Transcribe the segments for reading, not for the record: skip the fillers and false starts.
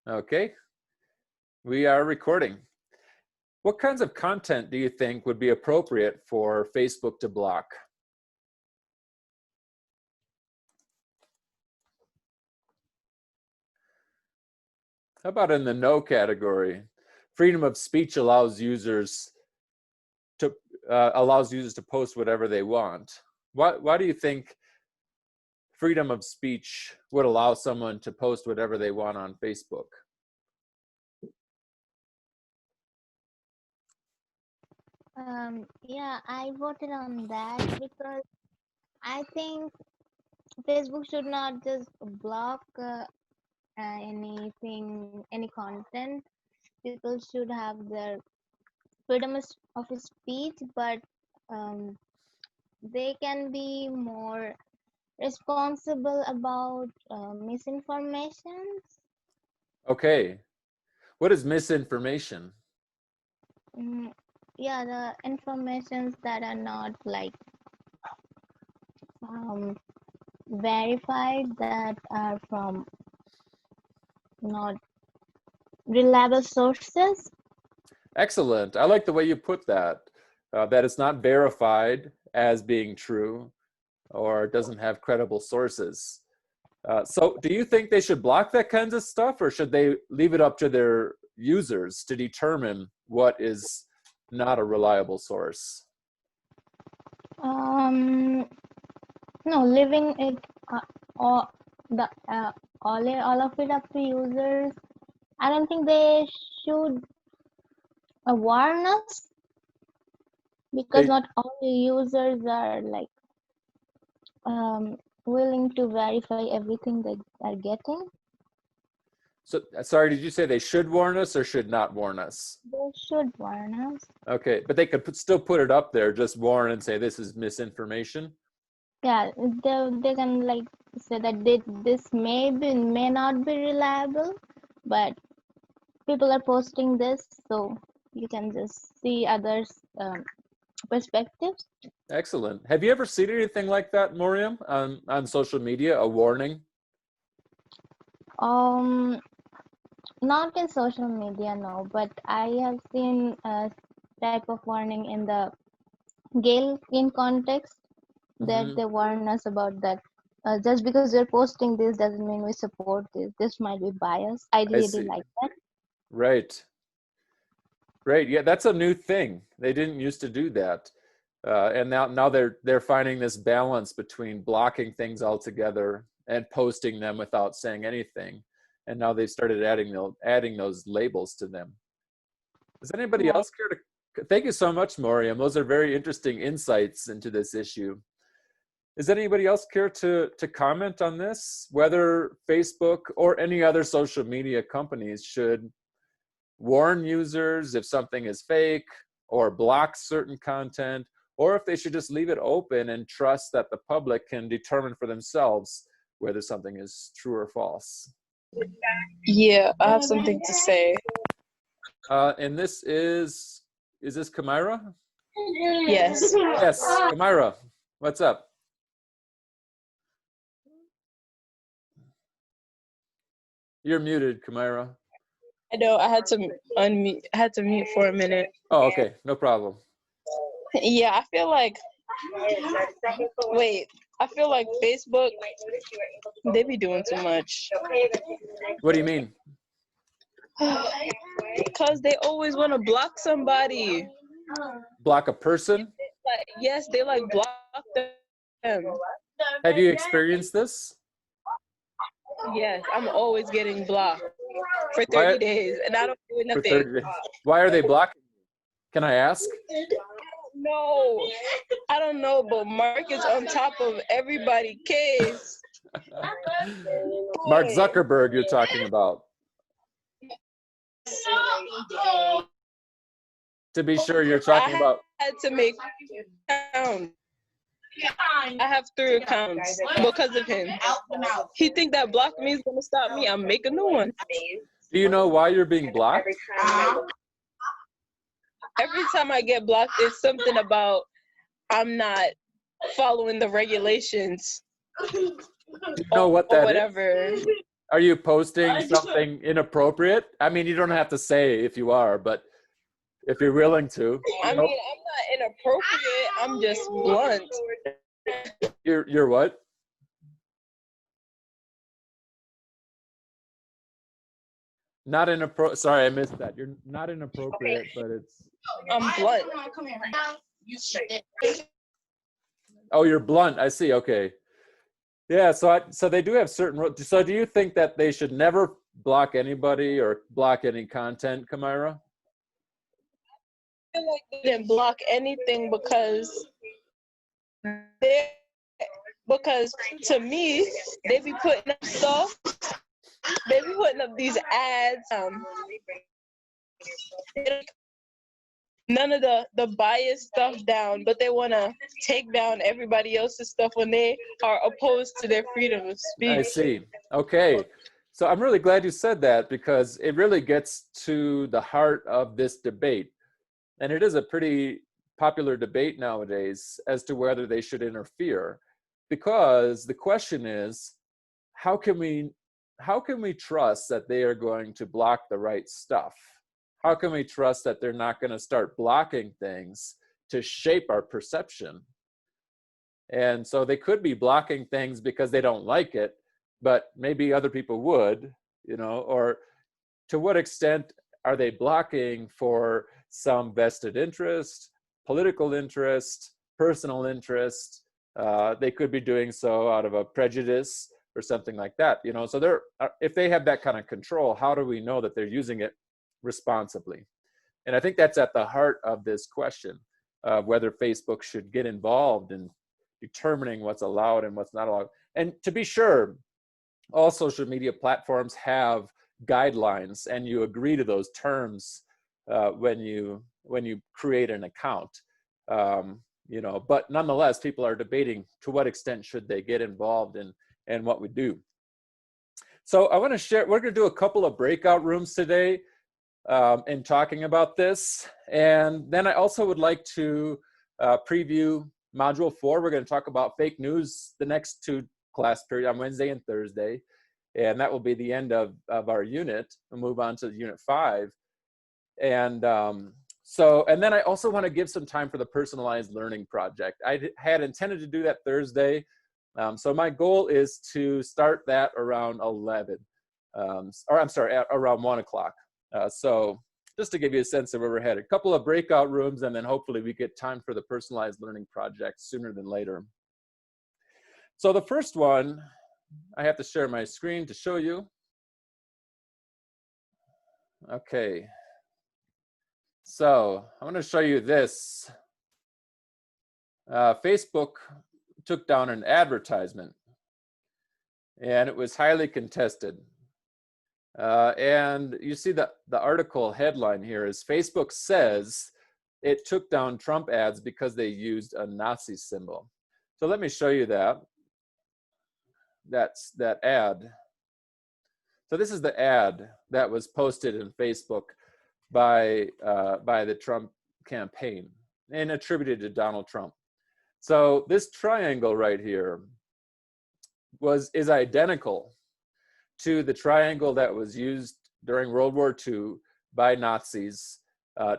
Okay, we are recording. What kinds of content do you think would be appropriate for Facebook to block? How about in the no category? Freedom of speech allows users to post whatever they want. Why do you think freedom of speech would allow someone to post whatever they want on Facebook? Yeah, I voted on that because I think Facebook should not just block any content. People should have their freedom of speech, but um, they can be more responsible about misinformation. Okay, what is misinformation? Mm, yeah, the informations that are not like um, verified, that are from not reliable sources. Excellent. I like the way you put that, that it's not verified as being true or doesn't have credible sources. So do you think they should block that kinds of stuff, or should they leave it up to their users to determine what is not a reliable source? Um, no, leaving it all the all of it up to users. I don't think they should warn us, because They, not all the users are like willing to verify everything they are getting. so sorry, did you say they should warn us or should not warn us? They should warn us. Okay, but they could still put it up there, just warn and say this is misinformation. Yeah, they can like say that this may not be reliable, but people are posting this, so you can just see others' perspectives. Excellent. Have you ever seen anything like that, Moriam, on social media, a warning? Um, Not in social media, no, but I have seen a type of warning in the Gale in context, that Mm-hmm. they warn us about that. Just because we're posting this doesn't mean we support this. This might be biased. I I really see. like that. Right. Right. Yeah, that's a new thing. They didn't used to do that. And now they're finding this balance between blocking things altogether and posting them without saying anything. And now they've started adding those labels to them. Does anybody Right. else care to? Thank you so much, Moriam. Those are very interesting insights into this issue. Does anybody else care to comment on this? Whether Facebook or any other social media companies should warn users if something is fake or block certain content, or if they should just leave it open and trust that the public can determine for themselves whether something is true or false. Yeah, I have something to say. And this is this Kamira? Yes. Yes, Kamira, what's up? You're muted, Kamira. I know I had to unmute, I had to mute for a minute. Oh, okay, no problem. Yeah, I feel like, wait, I feel like Facebook, they be doing too much. What do you mean? Because they always want to block somebody. Block a person? Like, yes, they like block them. Have you experienced this? Yes, I'm always getting blocked for 30 Why, days, and I don't do for nothing. 30 days. Why are they blocking you? Can I ask? No, I don't know, but Mark is on top of everybody's case. Mark Zuckerberg you're talking about. To be sure, you're talking about. I had to make account. I have 3 accounts because of him. He think that block me is gonna stop me. I'm making a new one. Do you know why you're being blocked? Every time I get blocked, it's something about I'm not following the regulations Do you know what or that whatever. is? Are you posting something inappropriate? I mean, you don't have to say if you are, but if you're willing to. I mean, I'm not inappropriate. I'm just blunt. You're what? Not inappropriate. Sorry, I missed that. You're not inappropriate, but it's. I'm blunt. Oh, you're blunt. I see. Okay. Yeah. So they do have certain rules. So do you think that they should never block anybody or block any content, Kamira? I feel like they didn't block anything because to me they be putting up stuff. They be putting up these ads. None of the biased stuff down, but they want to take down everybody else's stuff when they are opposed to their freedom of speech. I see. Okay. So I'm really glad you said that because it really gets to the heart of this debate. And it is a pretty popular debate nowadays as to whether they should interfere. Because the question is, how can we trust that they are going to block the right stuff? How can we trust that they're not going to start blocking things to shape our perception? And so they could be blocking things because they don't like it, but maybe other people would, or to what extent are they blocking for some vested interest, political interest, personal interest? They could be doing so out of a prejudice or something like that, So if they have that kind of control, how do we know that they're using it responsibly? And I think that's at the heart of this question of whether Facebook should get involved in determining what's allowed and what's not allowed. And to be sure, all social media platforms have guidelines, and you agree to those terms when you create an account. But nonetheless, people are debating to what extent should they get involved in what we do. So I want to share, we're going to do a couple of breakout rooms today in talking about this. And then I also would like to preview Module 4. We're going to talk about fake news the next 2 class period on Wednesday and Thursday. And that will be the end of our unit. We'll move on to Unit 5. And then I also want to give some time for the personalized learning project. I had intended to do that Thursday. So my goal is to start that around 11, around 1 o'clock. So just to give you a sense of where we're headed, a couple of breakout rooms, and then hopefully we get time for the personalized learning project sooner than later. So the first one, I have to share my screen to show you. Okay. So I want to show you this. Facebook took down an advertisement, and it was highly contested. And you see the article headline here is Facebook says it took down Trump ads because they used a Nazi symbol. So let me show you that. That's that ad. So this is the ad that was posted in Facebook by the Trump campaign and attributed to Donald Trump. So this triangle right here is identical to the triangle that was used during World War II by Nazis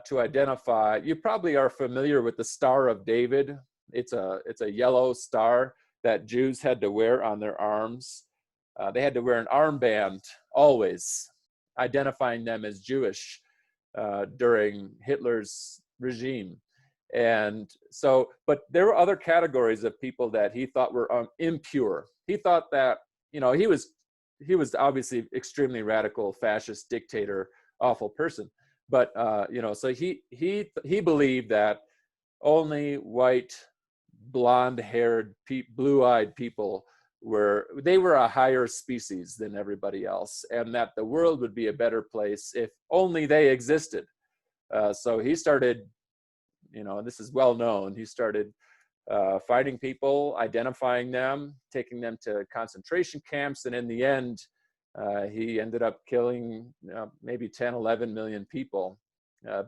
to identify. You probably are familiar with the Star of David. It's a yellow star that Jews had to wear on their arms. They had to wear an armband always, identifying them as Jewish during Hitler's regime. And so, but there were other categories of people that he thought were impure. He thought that, he was obviously extremely radical, fascist, dictator, awful person. But, so he believed that only white, blonde-haired, blue-eyed people were a higher species than everybody else, and that the world would be a better place if only they existed. So he started, this is well known, he started finding people, identifying them, taking them to concentration camps, and in the end, he ended up killing maybe 10, 11 million people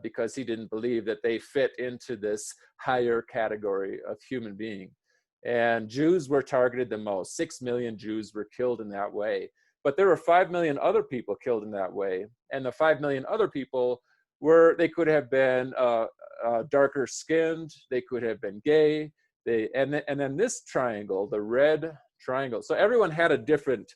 because he didn't believe that they fit into this higher category of human being. And Jews were targeted the most. 6 million Jews were killed in that way. but there were 5 million other people killed in that way. And the 5 million other people they could have been darker skinned, they could have been gay, and then this triangle, the red triangle. So everyone had a different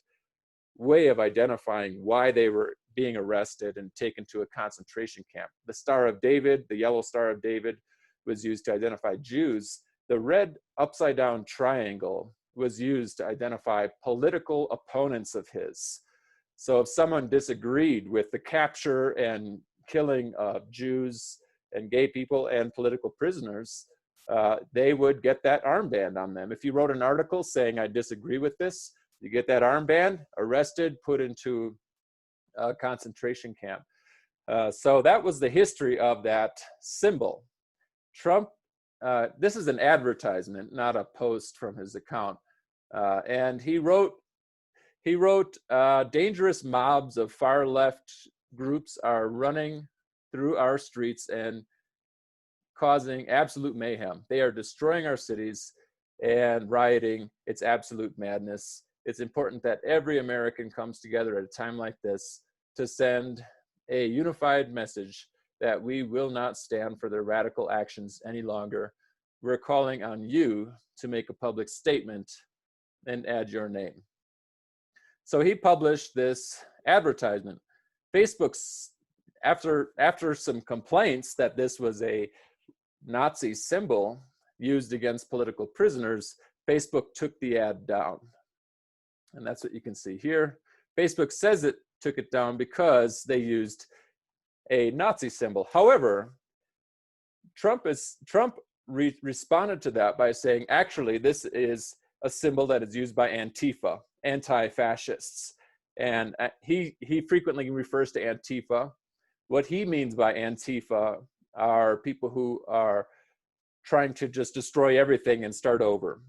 way of identifying why they were being arrested and taken to a concentration camp. The Star of David, the yellow Star of David, was used to identify Jews. The red upside down triangle was used to identify political opponents of his. So if someone disagreed with the capture and killing of Jews and gay people and political prisoners, they would get that armband on them. If you wrote an article saying, I disagree with this, you get that armband, arrested, put into a concentration camp. So that was the history of that symbol. Trump, this is an advertisement, not a post from his account. And he wrote, dangerous mobs of far left groups are running through our streets and causing absolute mayhem. They are destroying our cities and rioting. It's absolute madness. It's important that every American comes together at a time like this to send a unified message that we will not stand for their radical actions any longer. We're calling on you to make a public statement and add your name. So he published this advertisement. Facebook's, after some complaints that this was a Nazi symbol used against political prisoners, Facebook took the ad down. And that's what you can see here. Facebook says it took it down because they used a Nazi symbol. However, Trump responded to that by saying, actually, this is a symbol that is used by Antifa, anti-fascists. And he frequently refers to Antifa. What he means by Antifa are people who are trying to just destroy everything and start over.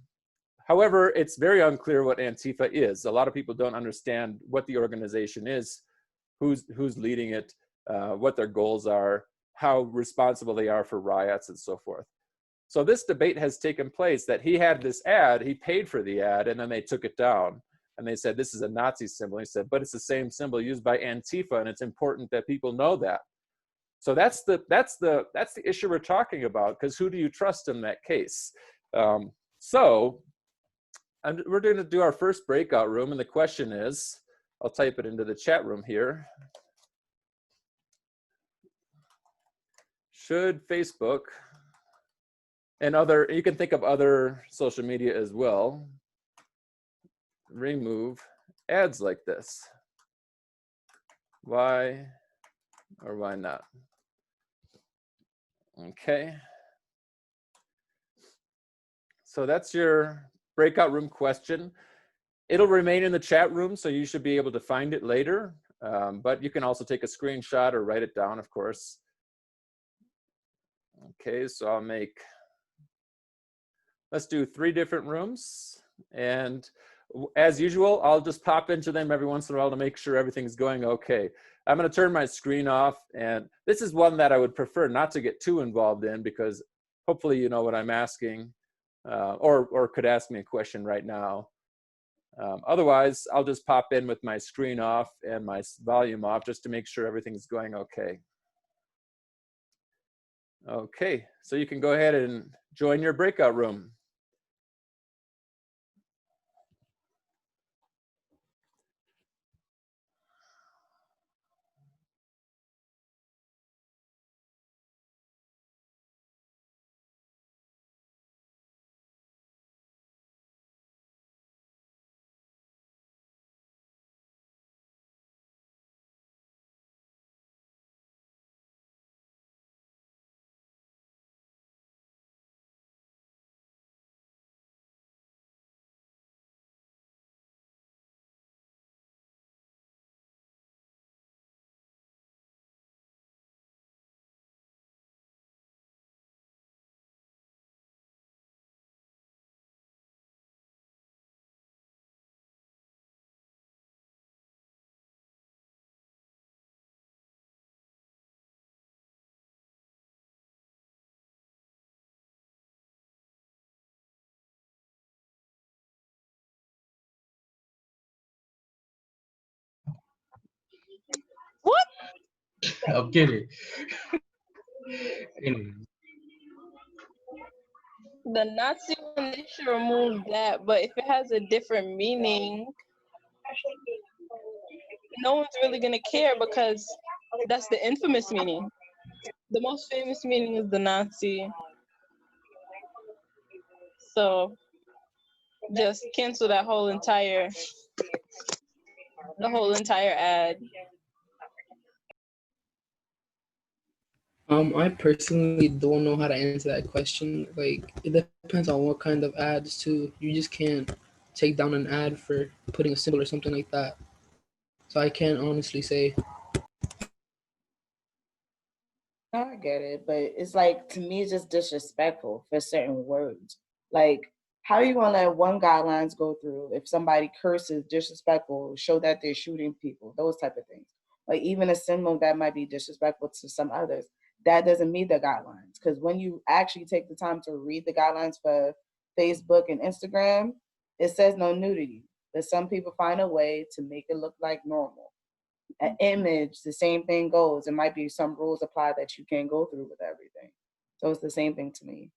However, it's very unclear what Antifa is. A lot of people don't understand what the organization is, who's leading it, what their goals are, how responsible they are for riots and so forth. So this debate has taken place that he had this ad, he paid for the ad, and then they took it down. And they said, this is a Nazi symbol. He said, but it's the same symbol used by Antifa, and it's important that people know that. So that's the issue we're talking about, because who do you trust in that case? We're going to do our first breakout room, and the question is, I'll type it into the chat room here. Should Facebook and you can think of other social media as well, remove ads like this? Why or why not? Okay. So that's your breakout room question. It'll remain in the chat room, so you should be able to find it later. But you can also take a screenshot or write it down, of course. Okay, so let's do 3 different rooms. And as usual, I'll just pop into them every once in a while to make sure everything's going okay. I'm going to turn my screen off, and this is one that I would prefer not to get too involved in, because hopefully you know what I'm asking, or could ask me a question right now. Otherwise, I'll just pop in with my screen off and my volume off just to make sure everything's going okay. Okay, so you can go ahead and join your breakout room. I'm kidding. Anyway, The Nazi one, they should remove that. But if it has a different meaning, no one's really gonna care because that's the infamous meaning. The most famous meaning is the Nazi. So just cancel that whole entire ad. I personally don't know how to answer that question. Like, it depends on what kind of ads too. You just can't take down an ad for putting a symbol or something like that. So I can't honestly say. I get it, but it's like, to me, it's just disrespectful for certain words. Like, how are you gonna let one guidelines go through if somebody curses, disrespectful, show that they're shooting people, those type of things? Like, even a symbol that might be disrespectful to some others, that doesn't meet the guidelines. Because when you actually take the time to read the guidelines for Facebook and Instagram, it says no nudity. But some people find a way to make it look like normal. An image, the same thing goes. It might be some rules apply that you can't go through with everything. So it's the same thing to me.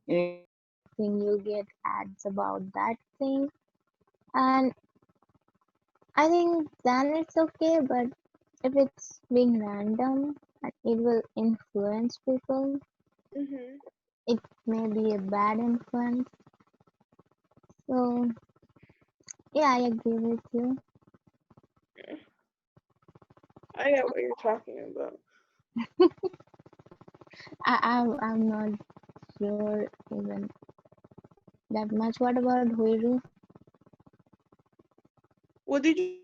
You Then you'll get ads about that thing. And I think then it's okay, but if it's being random and it will influence people, Mm-hmm. it may be a bad influence. So yeah, I agree with you. I get what you're talking about. I'm not sure even that much. What about Huiru? What did you?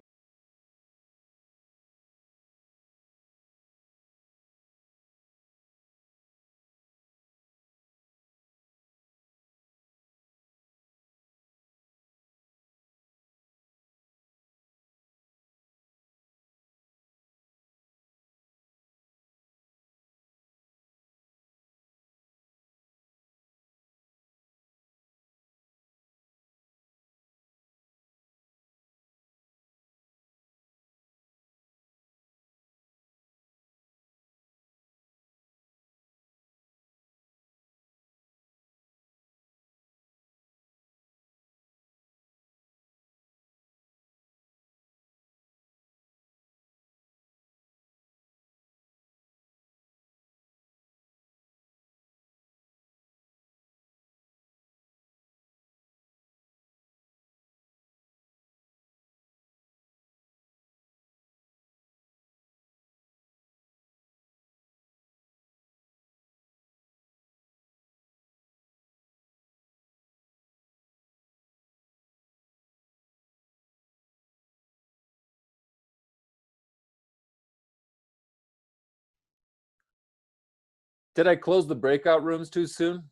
Did I close the breakout rooms too soon?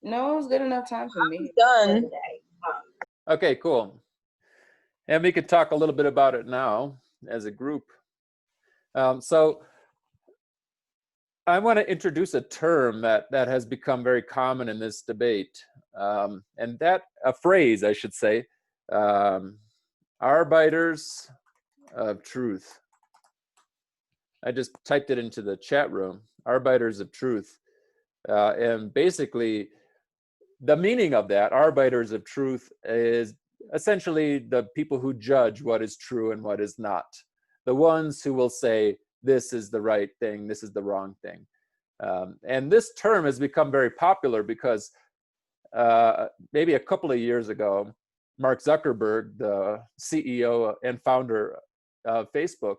No, it was good enough time for me. Done. Okay, cool. And we could talk a little bit about it now as a group. So I want to introduce a term that has become very common in this debate, and that a phrase, I should say, arbiters of truth. I just typed it into the chat room, arbiters of truth. And basically, the meaning of that, arbiters of truth, is essentially the people who judge what is true and what is not. The ones who will say, this is the right thing, this is the wrong thing. And this term has become very popular because maybe a couple of years ago, Mark Zuckerberg, the CEO and founder of Facebook,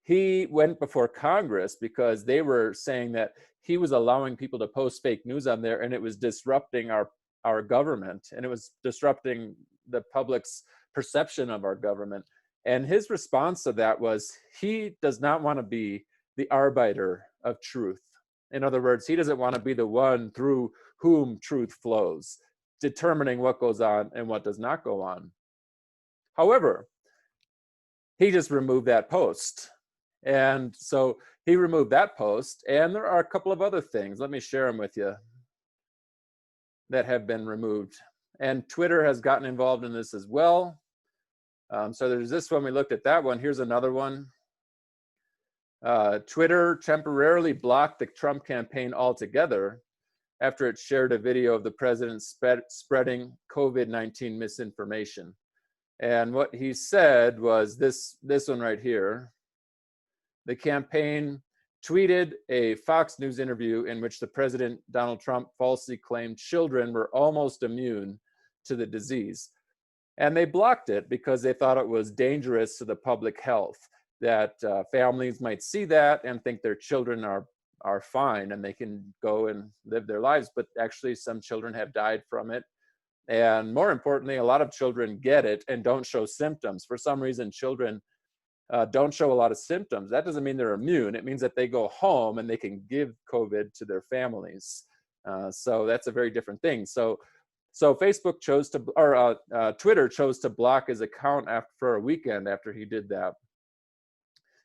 he went before Congress because they were saying that he was allowing people to post fake news on there, and it was disrupting our government, and it was disrupting the public's perception of our government. And his response to that was he does not want to be the arbiter of truth. In other words, he doesn't want to be the one through whom truth flows, determining what goes on and what does not go on. However, he just removed that post. And so he removed that post, and there are a couple of other things. Let me share them with you. that have been removed. And Twitter has gotten involved in this as well. So there's this one, we looked at that one. Here's another one. Twitter temporarily blocked the Trump campaign altogether after it shared a video of the president spreading COVID-19 misinformation. And what he said was this one right here. The campaign tweeted a Fox News interview in which the president, Donald Trump, falsely claimed children were almost immune to the disease. And they blocked it because they thought it was dangerous to the public health, that families might see that and think their children are fine and they can go and live their lives. But actually some children have died from it. And more importantly, a lot of children get it and don't show symptoms. For some reason, children don't show a lot of symptoms. That doesn't mean they're immune. It means that they go home and they can give COVID to their families. So that's a very different thing. So Facebook chose to, or Twitter chose to block his account for a weekend after he did that.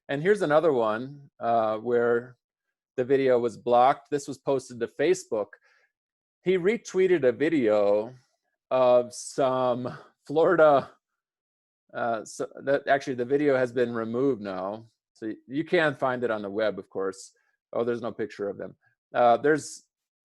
And here's another one where the video was blocked. This was posted to Facebook. He retweeted a video of some Florida, so that actually the video has been removed now. So you can find it on the web, of course. Oh, there's no picture of them.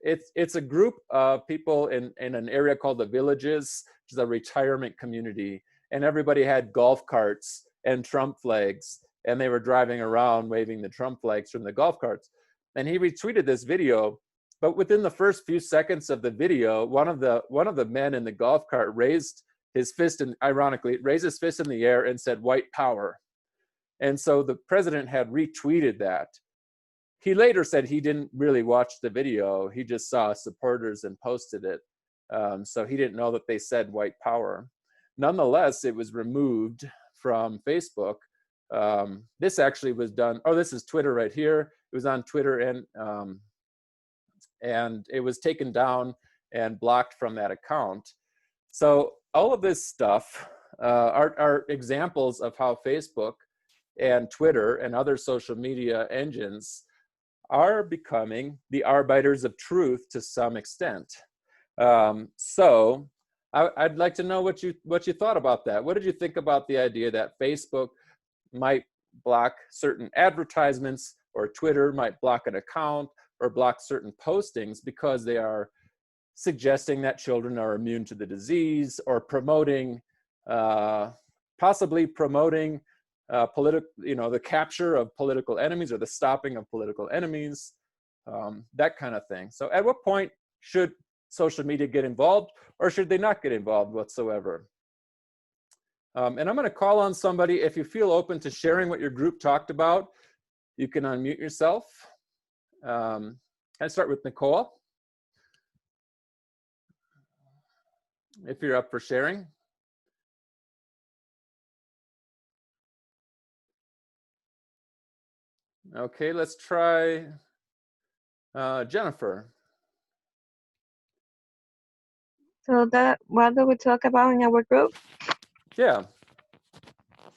It's a group of people in an area called the Villages, which is a retirement community. And everybody had golf carts and Trump flags, and they were driving around waving the Trump flags from the golf carts. And he retweeted this video, but within the first few seconds of the video, one of the men in the golf cart raised his fist, and ironically, raised his fist in the air and said, "White power." And so the president had retweeted that. He later said he didn't really watch the video. He just saw supporters and posted it. So he didn't know that they said white power. Nonetheless, it was removed from Facebook. This actually was done, oh, this is Twitter right here. It was on Twitter and it was taken down and blocked from that account. So all of this stuff are examples of how Facebook and Twitter and other social media engines are becoming the arbiters of truth to some extent. So I'd like to know what you thought about that. What did you think about the idea that Facebook might block certain advertisements, or Twitter might block an account or block certain postings because they are suggesting that children are immune to the disease, or promoting, possibly promoting the capture of political enemies or the stopping of political enemies, that kind of thing. So at what point should social media get involved, or should they not get involved whatsoever? And I'm going to call on somebody. If you feel open to sharing what your group talked about, you can unmute yourself. I'll start with Nicole, if you're up for sharing. Okay, let's try Jennifer. So what do we talk about in our group? Yeah.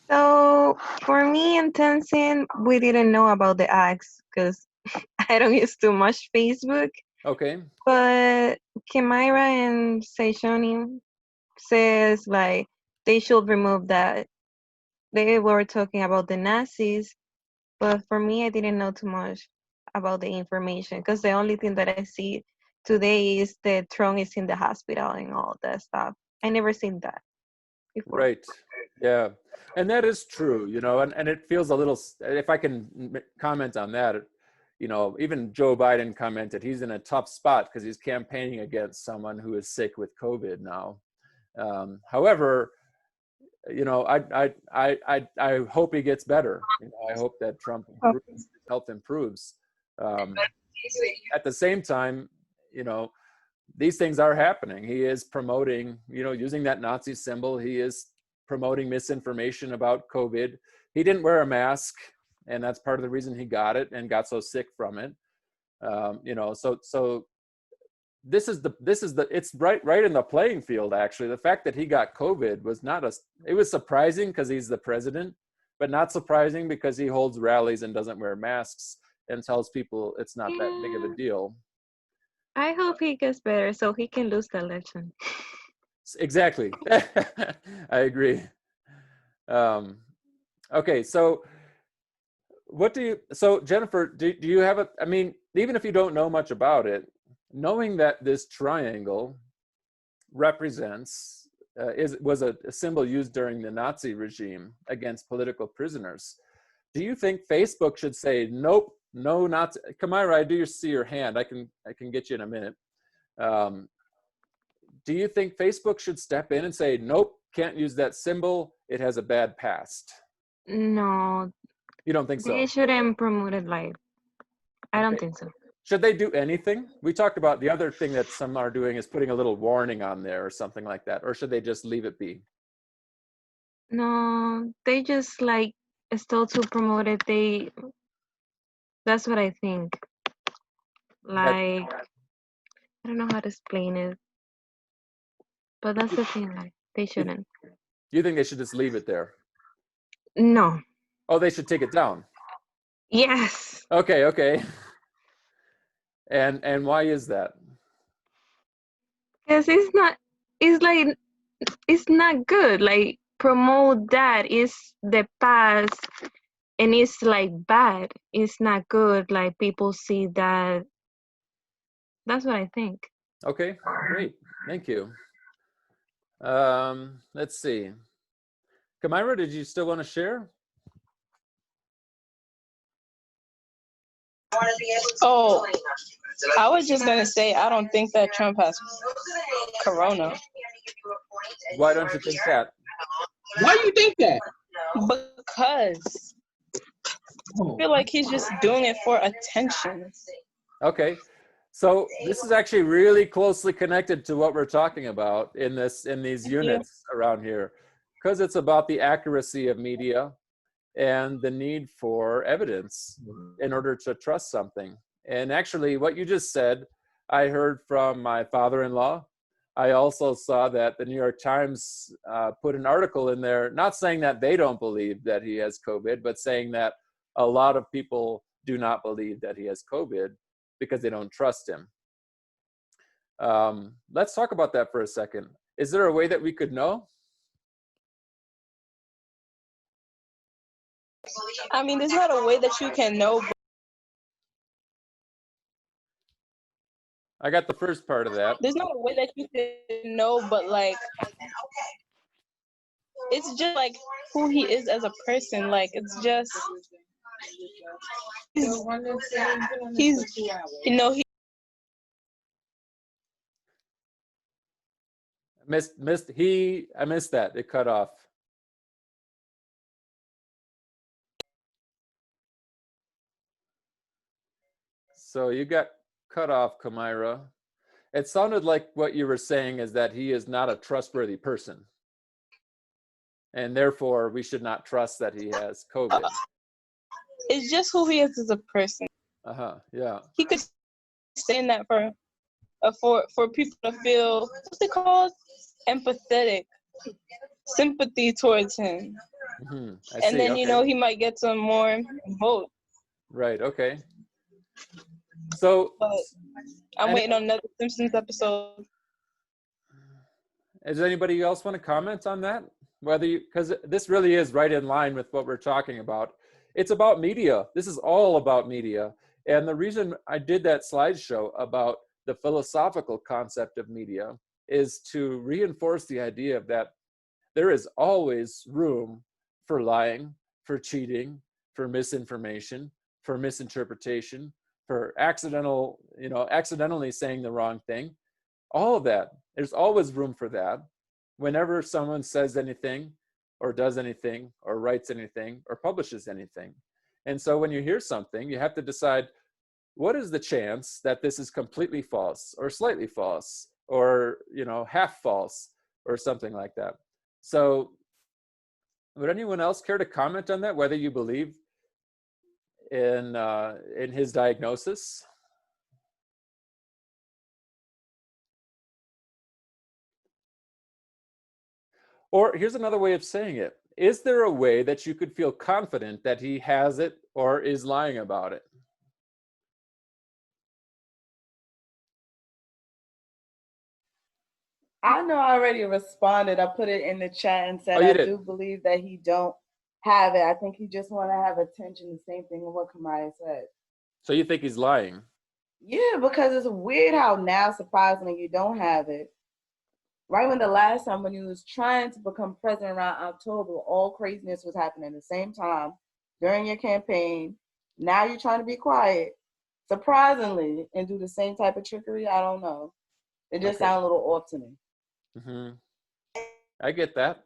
So for me and Tenzin, we didn't know about the ads because I don't use too much Facebook. Okay. But Kimaira and Seishoni says like they should remove that. They were talking about the Nazis, but for me, I didn't know too much about the information because the only thing that I see today is that Trump is in the hospital and all that stuff. I never seen that before. Right. Yeah. And that is true, and it feels a little, if I can comment on that, even Joe Biden commented he's in a tough spot because he's campaigning against someone who is sick with COVID now. However, I hope he gets better. I hope that Trump improves, health improves. At the same time, these things are happening. He is promoting, using that Nazi symbol. He is promoting misinformation about COVID. He didn't wear a mask, and that's part of the reason he got it and got so sick from it. So this is it's right in the playing field. Actually, the fact that he got COVID was it was surprising because he's the president, but not surprising because he holds rallies and doesn't wear masks and tells people it's not that big of a deal. I hope he gets better so he can lose the election. Exactly. I agree. Okay, so so Jennifer, do you have I mean, even if you don't know much about it, knowing that this triangle represents, was a symbol used during the Nazi regime against political prisoners, do you think Facebook should say, nope, no Nazi? Kamaira, I do see your hand. I can get you in a minute. Do you think Facebook should step in and say, nope, can't use that symbol, it has a bad past? No, You don't think they so? shouldn't promote it like. I don't Okay. think so. Should they do anything? We talked about the other thing that some are doing is putting a little warning on there or something like that. Or should they just leave it be? No, they just like still to promote it. That's what I think. Like, I don't know how to explain it, but that's the thing. Like, they shouldn't. You think they should just leave it there? No. Oh, they should take it down. Yes. Okay, okay. And why is that? Because it's not. It's like it's not good. Like promote that is the past, and it's like bad. It's not good. Like people see that. That's what I think. Okay, great. Thank you. Let's see. Kamaira, did you still want to share? Oh, I was just gonna say I don't think that Trump has corona. Why don't you think that? Why do you think that? Because I feel like he's just doing it for attention. Okay. So this is actually really closely connected to what we're talking about in these units around here, because it's about the accuracy of media and the need for evidence in order to trust something. And actually what you just said, I heard from my father-in-law. I also saw that the New York Times put an article in there, not saying that they don't believe that he has COVID, but saying that a lot of people do not believe that he has COVID because they don't trust him. Let's talk about that for a second. Is there a way that we could know? I mean, there's not a way that you can know. I got the first part of that. There's not a way that you can know, but like, it's just like who he is as a person. Like, it's just he's you know, he. I missed that. It cut off. So you got cut off, Kamaira. It sounded like what you were saying is that he is not a trustworthy person. And therefore, we should not trust that he has COVID. It's just who he is as a person. Yeah. He could say that for people to feel, what's it called? Empathetic, sympathy towards him. And then, okay. you know, he might get some more votes. Right, okay. So, but I'm waiting on another Simpsons episode. Does anybody else want to comment on that? Because this really is right in line with what we're talking about. It's about media. This is all about media. And the reason I did that slideshow about the philosophical concept of media is to reinforce the idea of that there is always room for lying, for cheating, for misinformation, for misinterpretation, for accidentally saying the wrong thing. All of that, there's always room for that. Whenever someone says anything or does anything or writes anything or publishes anything. And so when you hear something, you have to decide, what is the chance that this is completely false or slightly false or, half false or something like that? So would anyone else care to comment on that, whether you believe in his diagnosis? Or here's another way of saying it. Is there a way that you could feel confident that he has it or is lying about it? I know I already responded. I put it in the chat and said Oh, you I did? do believe that he don't have it. I think he just want to have attention. The same thing with what Kamaya said. So you think he's lying? Yeah, because it's weird how now surprisingly you don't have it. Right when the last time when he was trying to become president around October, all craziness was happening at the same time during your campaign. Now you're trying to be quiet, surprisingly, and do the same type of trickery. I don't know. It just Okay. sounds a little off to me. Mm-hmm. I get that.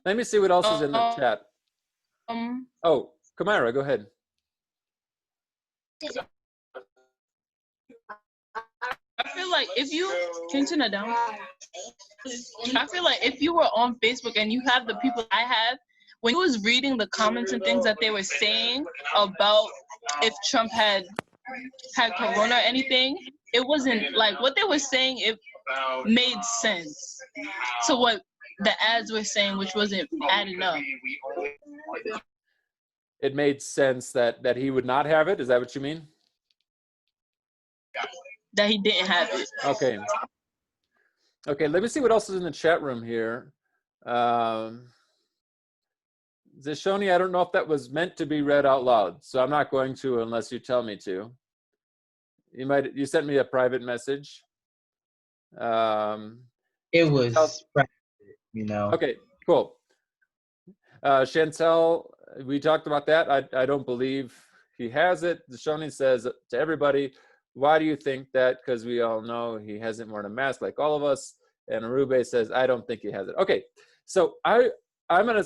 Let me see what else is in the chat. Oh, Kamara, go ahead. I feel like if you can you turn it down? I feel like if you were on Facebook and you have the people I have, when you was reading the comments and things that they were saying about if Trump had corona or anything, it wasn't like what they were saying. It made sense to what the ads were saying, which wasn't adding up. It made sense that he would not have it. Is that what you mean? That he didn't have it. Okay. Okay, let me see what else is in the chat room here. Zishoni, I don't know if that was meant to be read out loud, so I'm not going to unless you tell me to. You sent me a private message. It was, you know. Okay, cool. Chantel, we talked about that. I don't believe he has it. Zishoni says to everybody, why do you think that? Because we all know he hasn't worn a mask like all of us. And Arube says, I don't think he has it. Okay, so I'm gonna,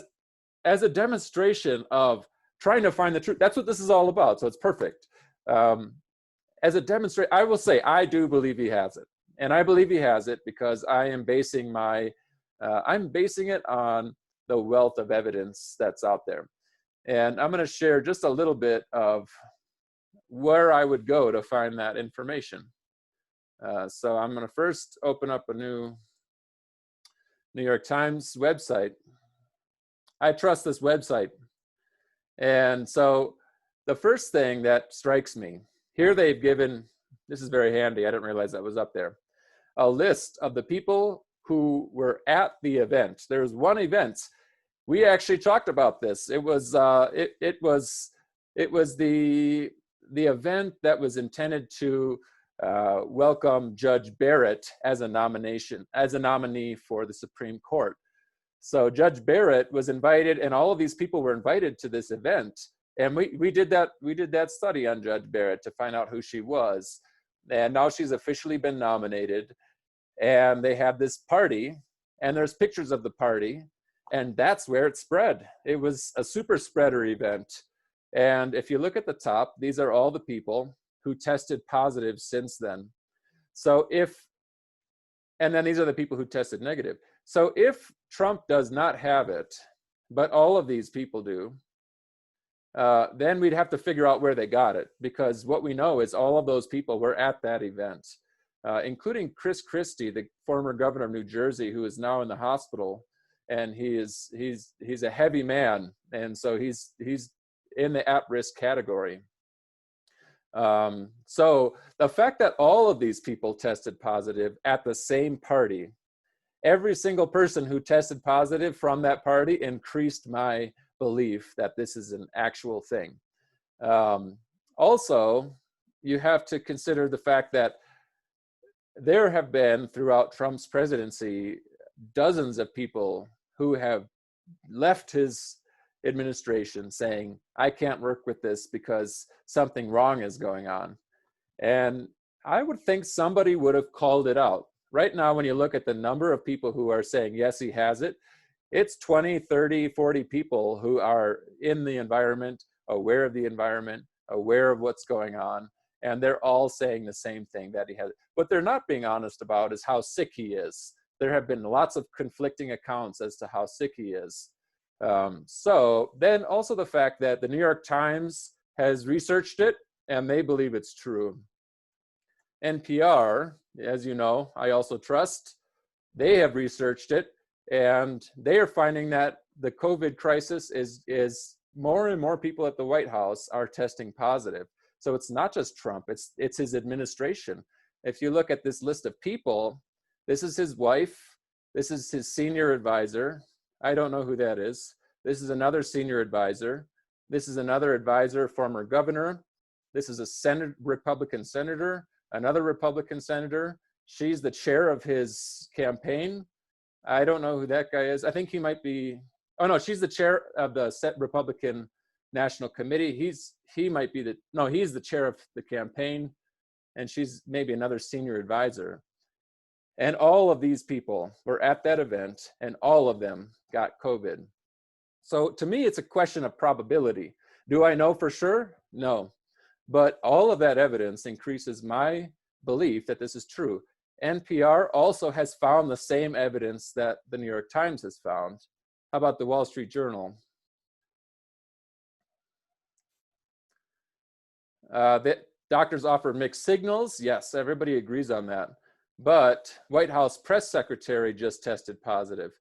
as a demonstration of trying to find the truth, that's what this is all about, so it's perfect. As a demonstration, I will say, I do believe he has it. And I believe he has it because I am basing I'm basing it on the wealth of evidence that's out there. And I'm gonna share just a little bit of where I would go to find that information. So I'm gonna first open up a new New York Times website. I trust this website. And so the first thing that strikes me, here they've given, this is very handy, I didn't realize that was up there, a list of the people who were at the event. There's one event, we actually talked about this. It was the event that was intended to welcome Judge Barrett as a nominee for the Supreme Court. So Judge Barrett was invited, and all of these people were invited to this event. And we did that study on Judge Barrett to find out who she was. And now she's officially been nominated. And they had this party, and there's pictures of the party, and that's where it spread. It was a super spreader event. And if you look at the top, these are all the people who tested positive since then. So and then these are the people who tested negative. So if Trump does not have it, but all of these people do, then we'd have to figure out where they got it, because what we know is all of those people were at that event, including Chris Christie, the former governor of New Jersey, who is now in the hospital, and he's a heavy man, and so he's in the at-risk category. So the fact that all of these people tested positive at the same party, every single person who tested positive from that party increased my belief that this is an actual thing. Also, you have to consider the fact that there have been, throughout Trump's presidency, dozens of people who have left his administration saying, I can't work with this because something wrong is going on. And I would think somebody would have called it out. Right now, when you look at the number of people who are saying, yes, he has it, it's 20, 30, 40 people who are in the environment, aware of the environment, aware of what's going on, and they're all saying the same thing, that he has it. What they're not being honest about is how sick he is. There have been lots of conflicting accounts as to how sick he is. So then also the fact that the New York Times has researched it, and they believe it's true. NPR, as you know, I also trust, they have researched it, and they are finding that the COVID crisis is more and more people at the White House are testing positive. So it's not just Trump, it's his administration. If you look at this list of people, this is his wife, This is his senior advisor. I don't know who that is. This is another senior advisor. This is another advisor, former governor. This is a Republican senator, another Republican senator. She's the chair of his campaign. I don't know who that guy is. I think he might be, oh no, she's the chair of the Republican National Committee. He might be he's the chair of the campaign, and she's maybe another senior advisor. And all of these people were at that event, and all of them got COVID. So to me, it's a question of probability. Do I know for sure? No. But all of that evidence increases my belief that this is true. NPR also has found the same evidence that the New York Times has found. How about the Wall Street Journal? The doctors offer mixed signals. Yes, everybody agrees on that. But White House press secretary just tested positive.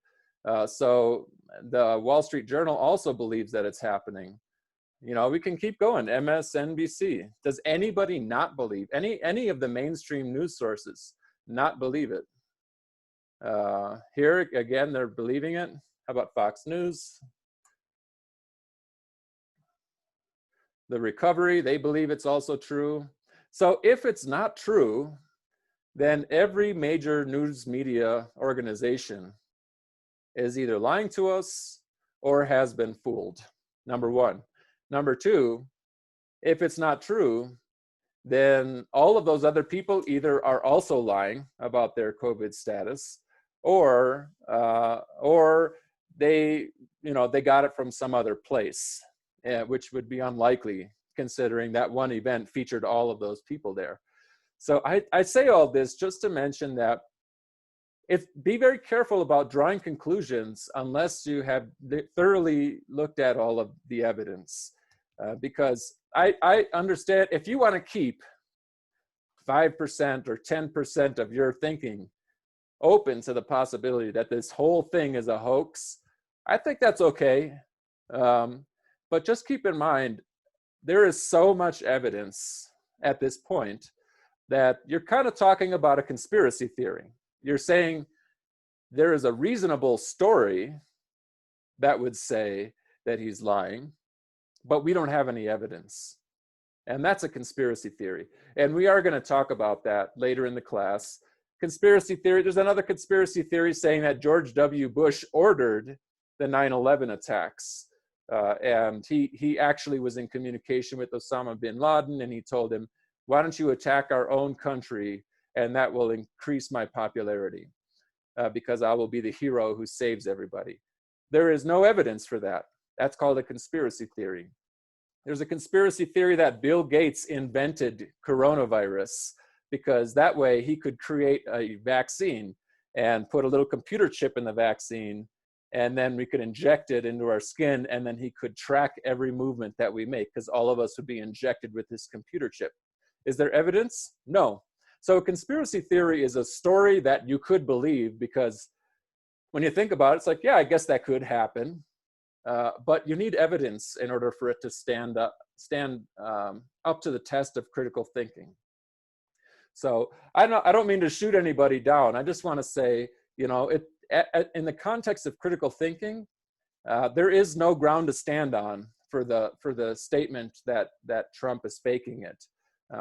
So the Wall Street Journal also believes that it's happening. You know, we can keep going. MSNBC. Does anybody not believe, any of the mainstream news sources not believe it? Here, again, they're believing it. How about Fox News? The Recovery, they believe it's also true. So if it's not true, then every major news media organization is either lying to us or has been fooled, number one. Number two, if it's not true, then all of those other people either are also lying about their COVID status, or they got it from some other place, which would be unlikely considering that one event featured all of those people there. So I say all this just to mention that be very careful about drawing conclusions unless you have thoroughly looked at all of the evidence. Because I understand if you want to keep 5% or 10% of your thinking open to the possibility that this whole thing is a hoax, I think that's okay. But just keep in mind, there is so much evidence at this point that you're kind of talking about a conspiracy theory. You're saying there is a reasonable story that would say that he's lying, but we don't have any evidence. And that's a conspiracy theory. And we are going to talk about that later in the class. Conspiracy theory, there's another conspiracy theory saying that George W. Bush ordered the 9/11 attacks. And he actually was in communication with Osama bin Laden, and he told him, why don't you attack our own country, and that will increase my popularity because I will be the hero who saves everybody. There is no evidence for that. That's called a conspiracy theory. There's a conspiracy theory that Bill Gates invented coronavirus because that way he could create a vaccine and put a little computer chip in the vaccine, and then we could inject it into our skin, and then he could track every movement that we make because all of us would be injected with this computer chip. Is there evidence? No. So a conspiracy theory is a story that you could believe because when you think about it, it's like, yeah, I guess that could happen. But you need evidence in order for it to stand up to the test of critical thinking. So I don't mean to shoot anybody down. I just want to say, you know, in the context of critical thinking, there is no ground to stand on for the statement that Trump is faking it,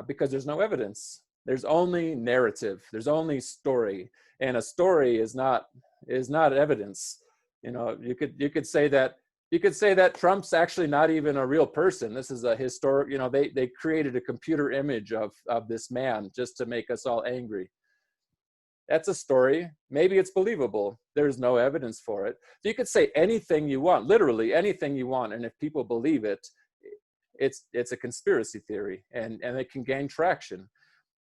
because there's no evidence. There's only narrative. There's only story, and a story is not evidence. You know, you could say that Trump's actually not even a real person. This is a historic, you know, they created a computer image of this man just to make us all angry. That's a story. Maybe it's believable. There's no evidence for it. So you could say anything you want, literally anything you want, and if people believe it, it's a conspiracy theory, and it can gain traction.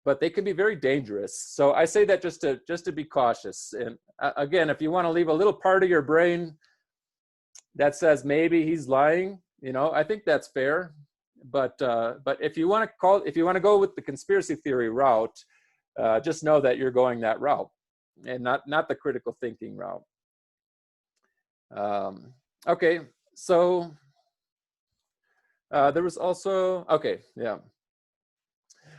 But they can be very dangerous. So I say that just to be cautious. And again, if you want to leave a little part of your brain that says maybe he's lying, you know, I think that's fair. But if you want to go with the conspiracy theory route, just know that you're going that route, and not the critical thinking route. Okay, so there was also yeah.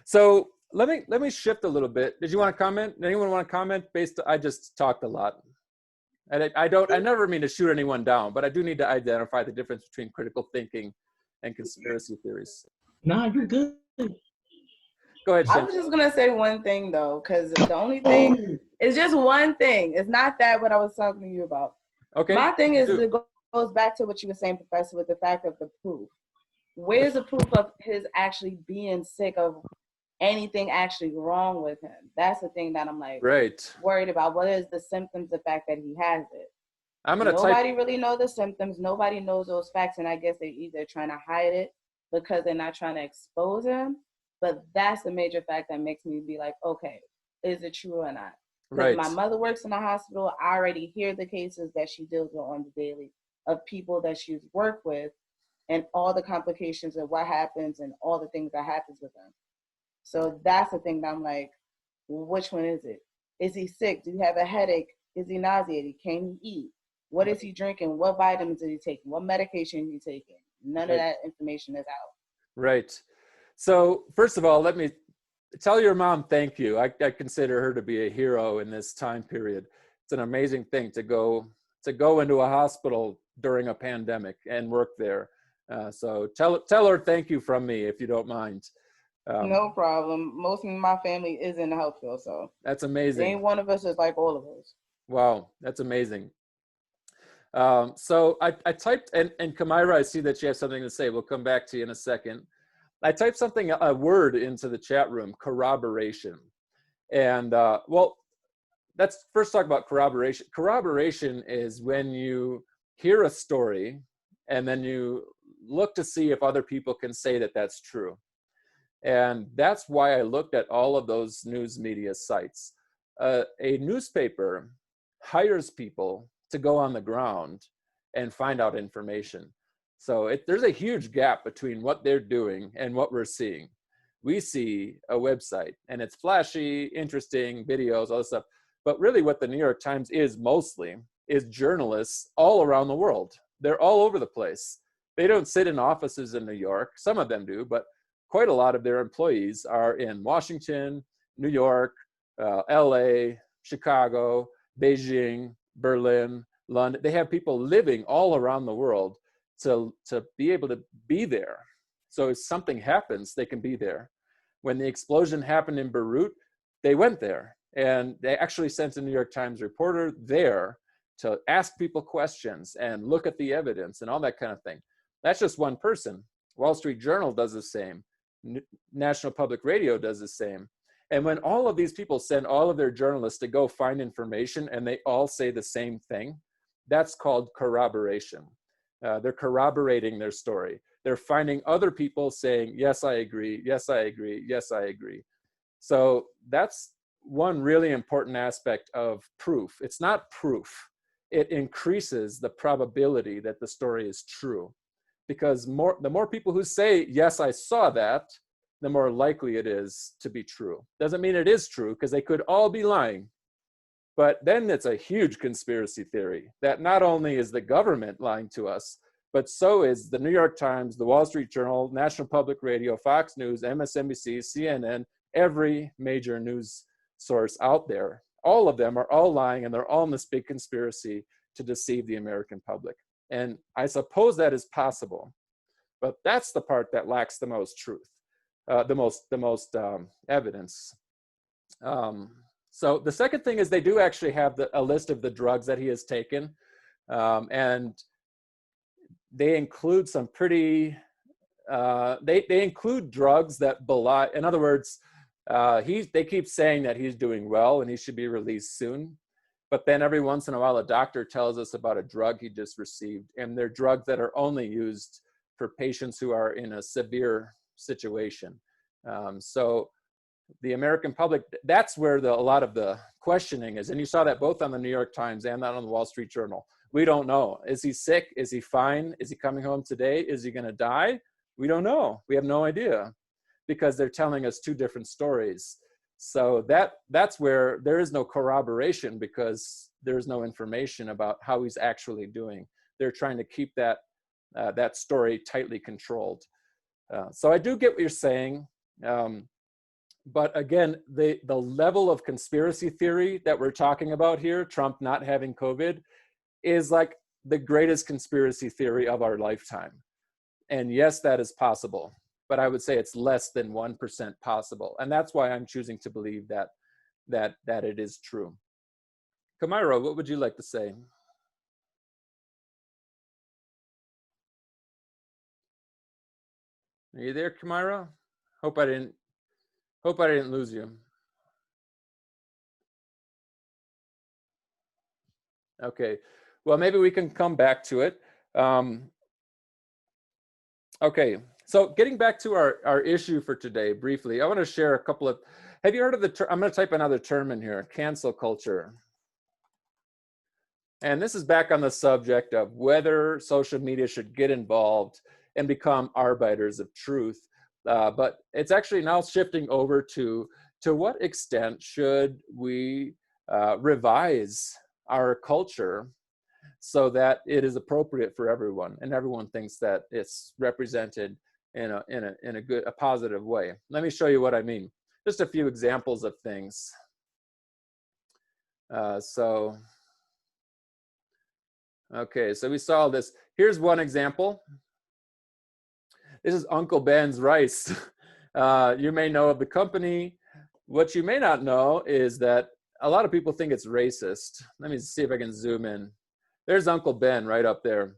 So let me shift a little bit. Did you want to comment? Anyone want to comment? I just talked a lot. And I never mean to shoot anyone down, but I do need to identify the difference between critical thinking and conspiracy theories. Nah, you're good. Go ahead, I Shin. was just gonna say one thing though, because the only thing is just one thing. It's not that what I was talking to you about. Okay. My thing is do. it goes back to what you were saying, Professor, with the fact of the proof. Where's the proof of his actually being sick, of anything actually wrong with him? That's the thing that I'm like Right. worried about. What is the symptoms, the fact that he has it? I'm gonna Nobody really knows the symptoms. Nobody knows those facts, and I guess they're either trying to hide it because they're not trying to expose him. But that's the major fact that makes me be like, okay, is it true or not? Because Right. my mother works in the hospital. I already hear the cases that she deals with on the daily of people that she's worked with, and all the complications of what happens and all the things that happens with them. So that's the thing that I'm like, which one is it? Is he sick? Do you have a headache? Is he nauseated? Can he eat? What is he drinking? What vitamins is he taking? What medication is he taking? None of that information is out. Right. So first of all, let me tell your mom thank you. I consider her to be a hero in this time period. It's an amazing thing to go into a hospital during a pandemic and work there. So tell her thank you from me if you don't mind. No problem. Most of my family is in the health field, so that's amazing. Ain't one of us is like all of us. Wow, that's amazing. So I typed, and Kamaira, I see that you have something to say. We'll come back to you in a second. I typed a word into the chat room, corroboration. And well, let's first talk about corroboration. Corroboration is when you hear a story and then you look to see if other people can say that that's true. And that's why I looked at all of those news media sites. A newspaper hires people to go on the ground and find out information. So there's a huge gap between what they're doing and what we're seeing. We see a website and it's flashy, interesting videos, all this stuff. But really what the New York Times is mostly is journalists all around the world. They're all over the place. They don't sit in offices in New York. Some of them do, but quite a lot of their employees are in Washington, New York, LA, Chicago, Beijing, Berlin, London. They have people living all around the world to be able to be there. So if something happens, they can be there. When the explosion happened in Beirut, they went there. And they actually sent a New York Times reporter there to ask people questions and look at the evidence and all that kind of thing. That's just one person. Wall Street Journal does the same. National Public Radio does the same. And when all of these people send all of their journalists to go find information and they all say the same thing, that's called corroboration. They're corroborating their story. They're finding other people saying, yes, I agree, yes, I agree, yes, I agree. So that's one really important aspect of proof. It's not proof. It increases the probability that the story is true. Because the more people who say, yes, I saw that, the more likely it is to be true. Doesn't mean it is true, because they could all be lying. But then it's a huge conspiracy theory that not only is the government lying to us, but so is the New York Times, the Wall Street Journal, National Public Radio, Fox News, MSNBC, CNN, every major news source out there. All of them are all lying, and they're all in this big conspiracy to deceive the American public. And I suppose that is possible, but that's the part that lacks the most truth, the most evidence. So the second thing is they do actually have a list of the drugs that he has taken, and they include some pretty, they include drugs that belie, in other words, they keep saying that he's doing well and he should be released soon. But then every once in a while, a doctor tells us about a drug he just received, and they're drugs that are only used for patients who are in a severe situation. So the American public, that's where a lot of the questioning is. And you saw that both on the New York Times and on the Wall Street Journal. We don't know. Is he sick? Is he fine? Is he coming home today? Is he going to die? We don't know. We have no idea, because they're telling us two different stories. So that's where there is no corroboration, because there's no information about how he's actually doing. They're trying to keep that story tightly controlled. So I do get what you're saying. But again, the level of conspiracy theory that we're talking about here, Trump not having COVID, is like the greatest conspiracy theory of our lifetime. And yes, that is possible, but I would say it's less than 1% possible. And that's why I'm choosing to believe that it is true. Kamira, what would you like to say? Are you there, Kamira? Hope I didn't lose you. Okay, well, maybe we can come back to it. Okay, so getting back to our issue for today briefly, I want to share a couple of, have you heard of the term, I'm going to type another term in here, cancel culture. And this is back on the subject of whether social media should get involved and become arbiters of truth. But it's actually now shifting over to what extent should we revise our culture so that it is appropriate for everyone, and everyone thinks that it's represented in a positive way. Let me show you what I mean. Just a few examples of things. Okay, so we saw this. Here's one example. This is Uncle Ben's Rice. You may know of the company. What you may not know is that a lot of people think it's racist. Let me see if I can zoom in. There's Uncle Ben right up there.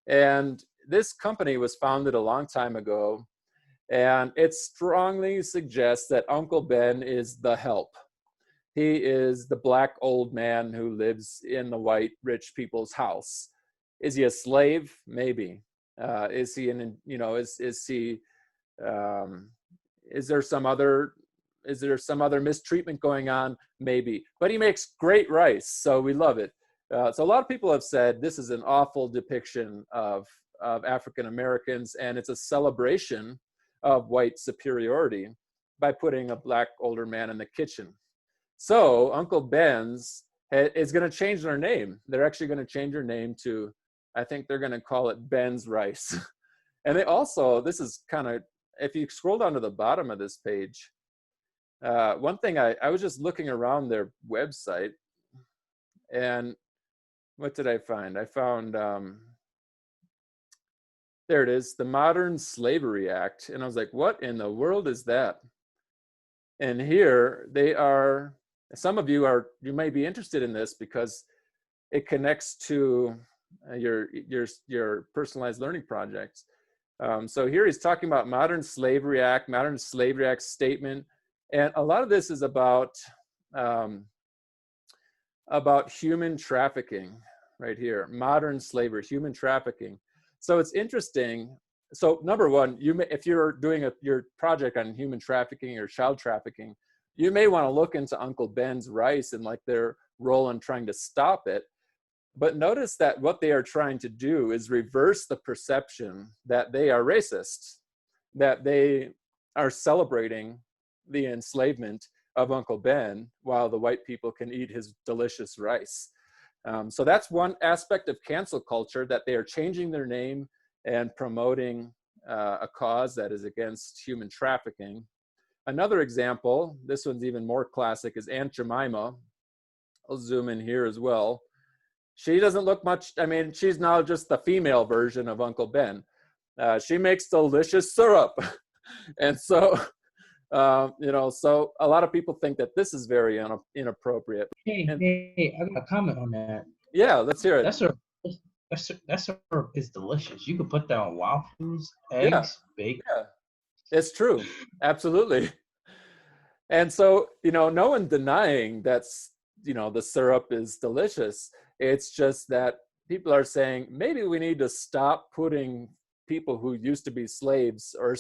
And this company was founded a long time ago, and it strongly suggests that Uncle Ben is the help. He is the black old man who lives in the white rich people's house. Is he a slave? Maybe. Is he is there some other mistreatment going on? Maybe. But he makes great rice, so we love it. So a lot of people have said this is an awful depiction of African Americans, and it's a celebration of white superiority by putting a black older man in the kitchen. So Uncle Ben's is going to change their name. They're actually going to change their name to, I think they're going to call it Ben's Rice. And they also, this is kind of, if you scroll down to the bottom of this page, one thing I was just looking around their website, and what did I find? I found, there it is, the Modern Slavery Act. And I was like, what in the world is that? And here they are, some of you may be interested in this because it connects to your personalized learning projects. So here he's talking about Modern Slavery Act statement. And a lot of this is about human trafficking right here, modern slavery, human trafficking. So it's interesting. So number one, if you're doing your project on human trafficking or child trafficking, you may want to look into Uncle Ben's Rice and like their role in trying to stop it. But notice that what they are trying to do is reverse the perception that they are racist, that they are celebrating the enslavement of Uncle Ben while the white people can eat his delicious rice. So that's one aspect of cancel culture, that they are changing their name and promoting a cause that is against human trafficking. Another example, this one's even more classic, is Aunt Jemima. I'll zoom in here as well. She doesn't look much, I mean, she's now just the female version of Uncle Ben. She makes delicious syrup. And so, so a lot of people think that this is very inappropriate. Hey, I got a comment on that. Yeah, let's hear it. That syrup is delicious. You could put that on waffles, eggs, bacon. Yeah, it's true. Absolutely. And so, no one denying that's, the syrup is delicious. It's just that people are saying, maybe we need to stop putting people who used to be slaves or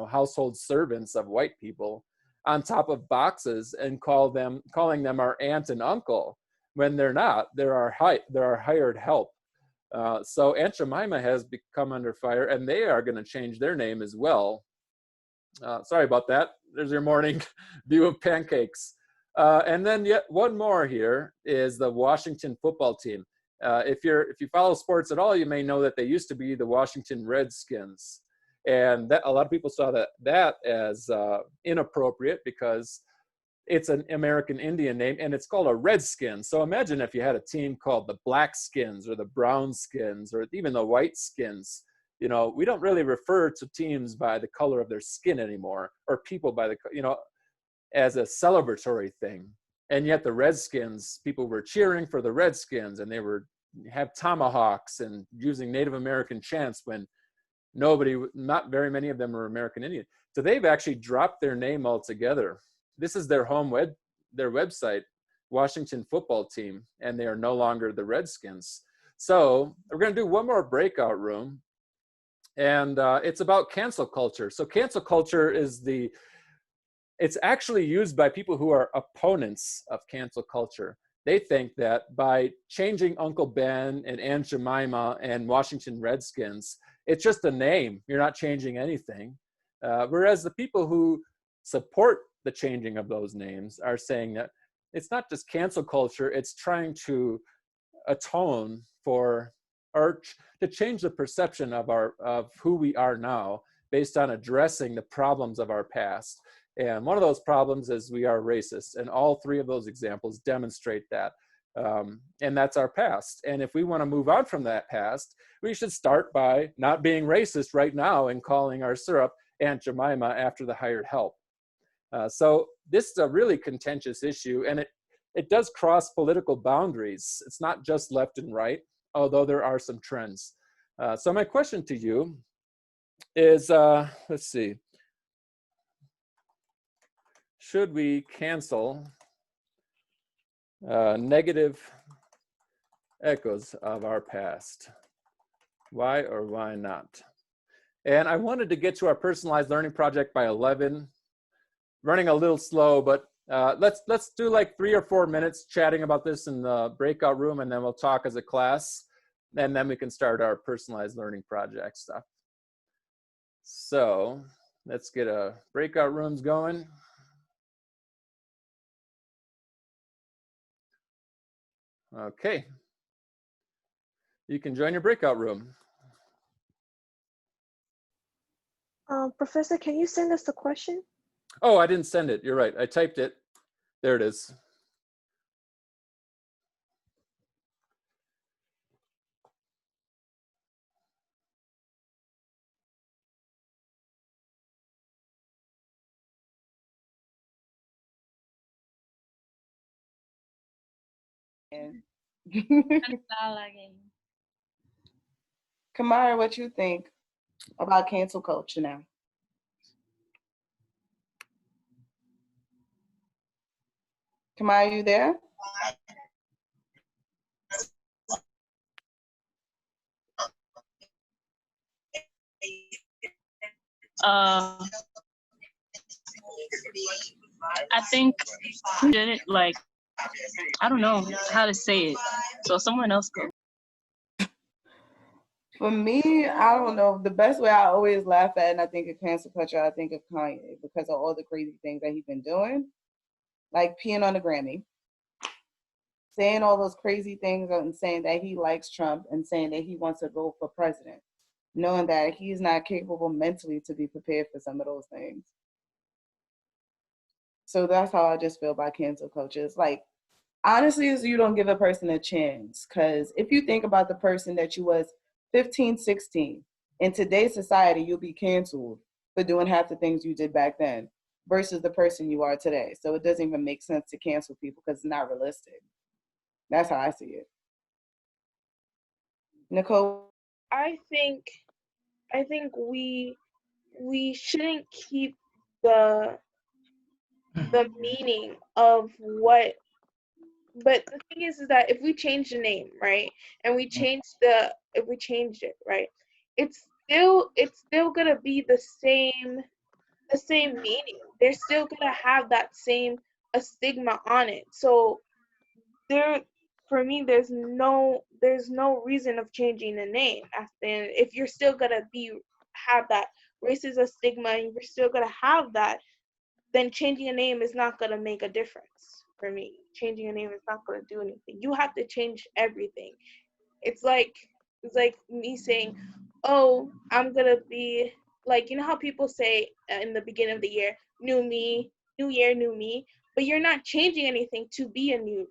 household servants of white people on top of boxes and calling them our aunt and uncle, when they're not. They're our hired help. So Aunt Jemima has become under fire, and they are going to change their name as well. Sorry about that. There's your morning view of pancakes. And then yet one more here is the Washington football team. If you follow sports at all, you may know that they used to be the Washington Redskins. And that a lot of people saw that as inappropriate because it's an American Indian name and it's called a Redskin. So imagine if you had a team called the Blackskins or the Brownskins or even the Whiteskins. You know, we don't really refer to teams by the color of their skin anymore, or people by the, you know, as a celebratory thing. And yet the Redskins, people were cheering for the Redskins, and they were have tomahawks and using Native American chants when not very many of them are American Indian. So they've actually dropped their name altogether. This is their their website, Washington Football Team, and they are no longer the Redskins. So we're going to do one more breakout room, and it's about cancel culture. So cancel culture is it's actually used by people who are opponents of cancel culture. They think that by changing Uncle Ben and Aunt Jemima and Washington Redskins, it's just a name. You're not changing anything. Whereas the people who support the changing of those names are saying that it's not just cancel culture, it's trying to atone for, or to change the perception of who we are now based on addressing the problems of our past. And one of those problems is we are racist, and all three of those examples demonstrate that. And that's our past. And if we want to move on from that past, we should start by not being racist right now and calling our syrup Aunt Jemima after the hired help. So this is a really contentious issue, and it does cross political boundaries. It's not just left and right, although there are some trends. So my question to you is, let's see. Should we cancel negative echoes of our past? Why or why not? And I wanted to get to our personalized learning project by 11. Running a little slow, but let's do like 3 or 4 minutes chatting about this in the breakout room, and then we'll talk as a class, and then we can start our personalized learning project stuff. So let's get a breakout rooms going. Okay. You can join your breakout room. Professor, can you send us the question? Oh, I didn't send it. You're right. I typed it. There it is. Kamara, what you think about cancel culture now? Kamara, you there? I think did it like I don't know how to say it. So someone else go. For me, I don't know. The best way I always laugh at, and I think of cancel culture, I think of Kanye because of all the crazy things that he's been doing, like peeing on the Grammy, saying all those crazy things and saying that he likes Trump and saying that he wants to go for president, knowing that he's not capable mentally to be prepared for some of those things. So that's how I just feel about cancel culture. It's like, honestly, is you don't give a person a chance. Because if you think about the person that you was 15, 16, in today's society, you'll be canceled for doing half the things you did back then versus the person you are today. So it doesn't even make sense to cancel people because it's not realistic. That's how I see it. Nicole? I think we shouldn't keep the meaning of what, but the thing is that if we change the name, right, and if we changed it, right, it's still gonna be the same meaning. They're still gonna have that same a stigma on it. So for me, there's no reason of changing the name. And if you're still gonna have that racism stigma and you're still gonna have that, then changing a name is not gonna make a difference for me. Changing a name is not gonna do anything. You have to change everything. It's like me saying, oh, I'm gonna be like, you know how people say in the beginning of the year, new me, new year, new me, but you're not changing anything to be a new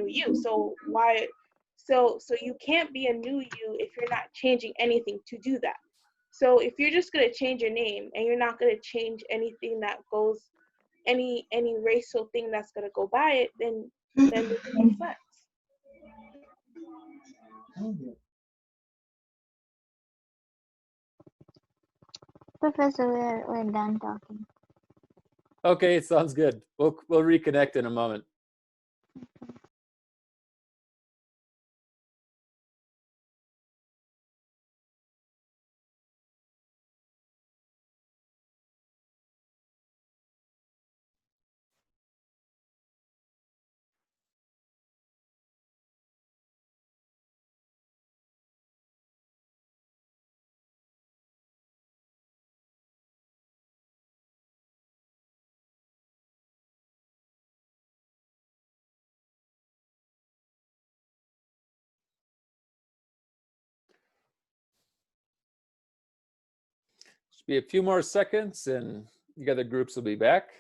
you. So why? So you can't be a new you if you're not changing anything to do that. So if you're just gonna change your name and you're not gonna change anything that goes, any racial thing that's gonna go by it, then there's no sense. Professor, we're done talking. Okay, sounds good. We'll reconnect in a moment. Should be a few more seconds and the other groups will be back.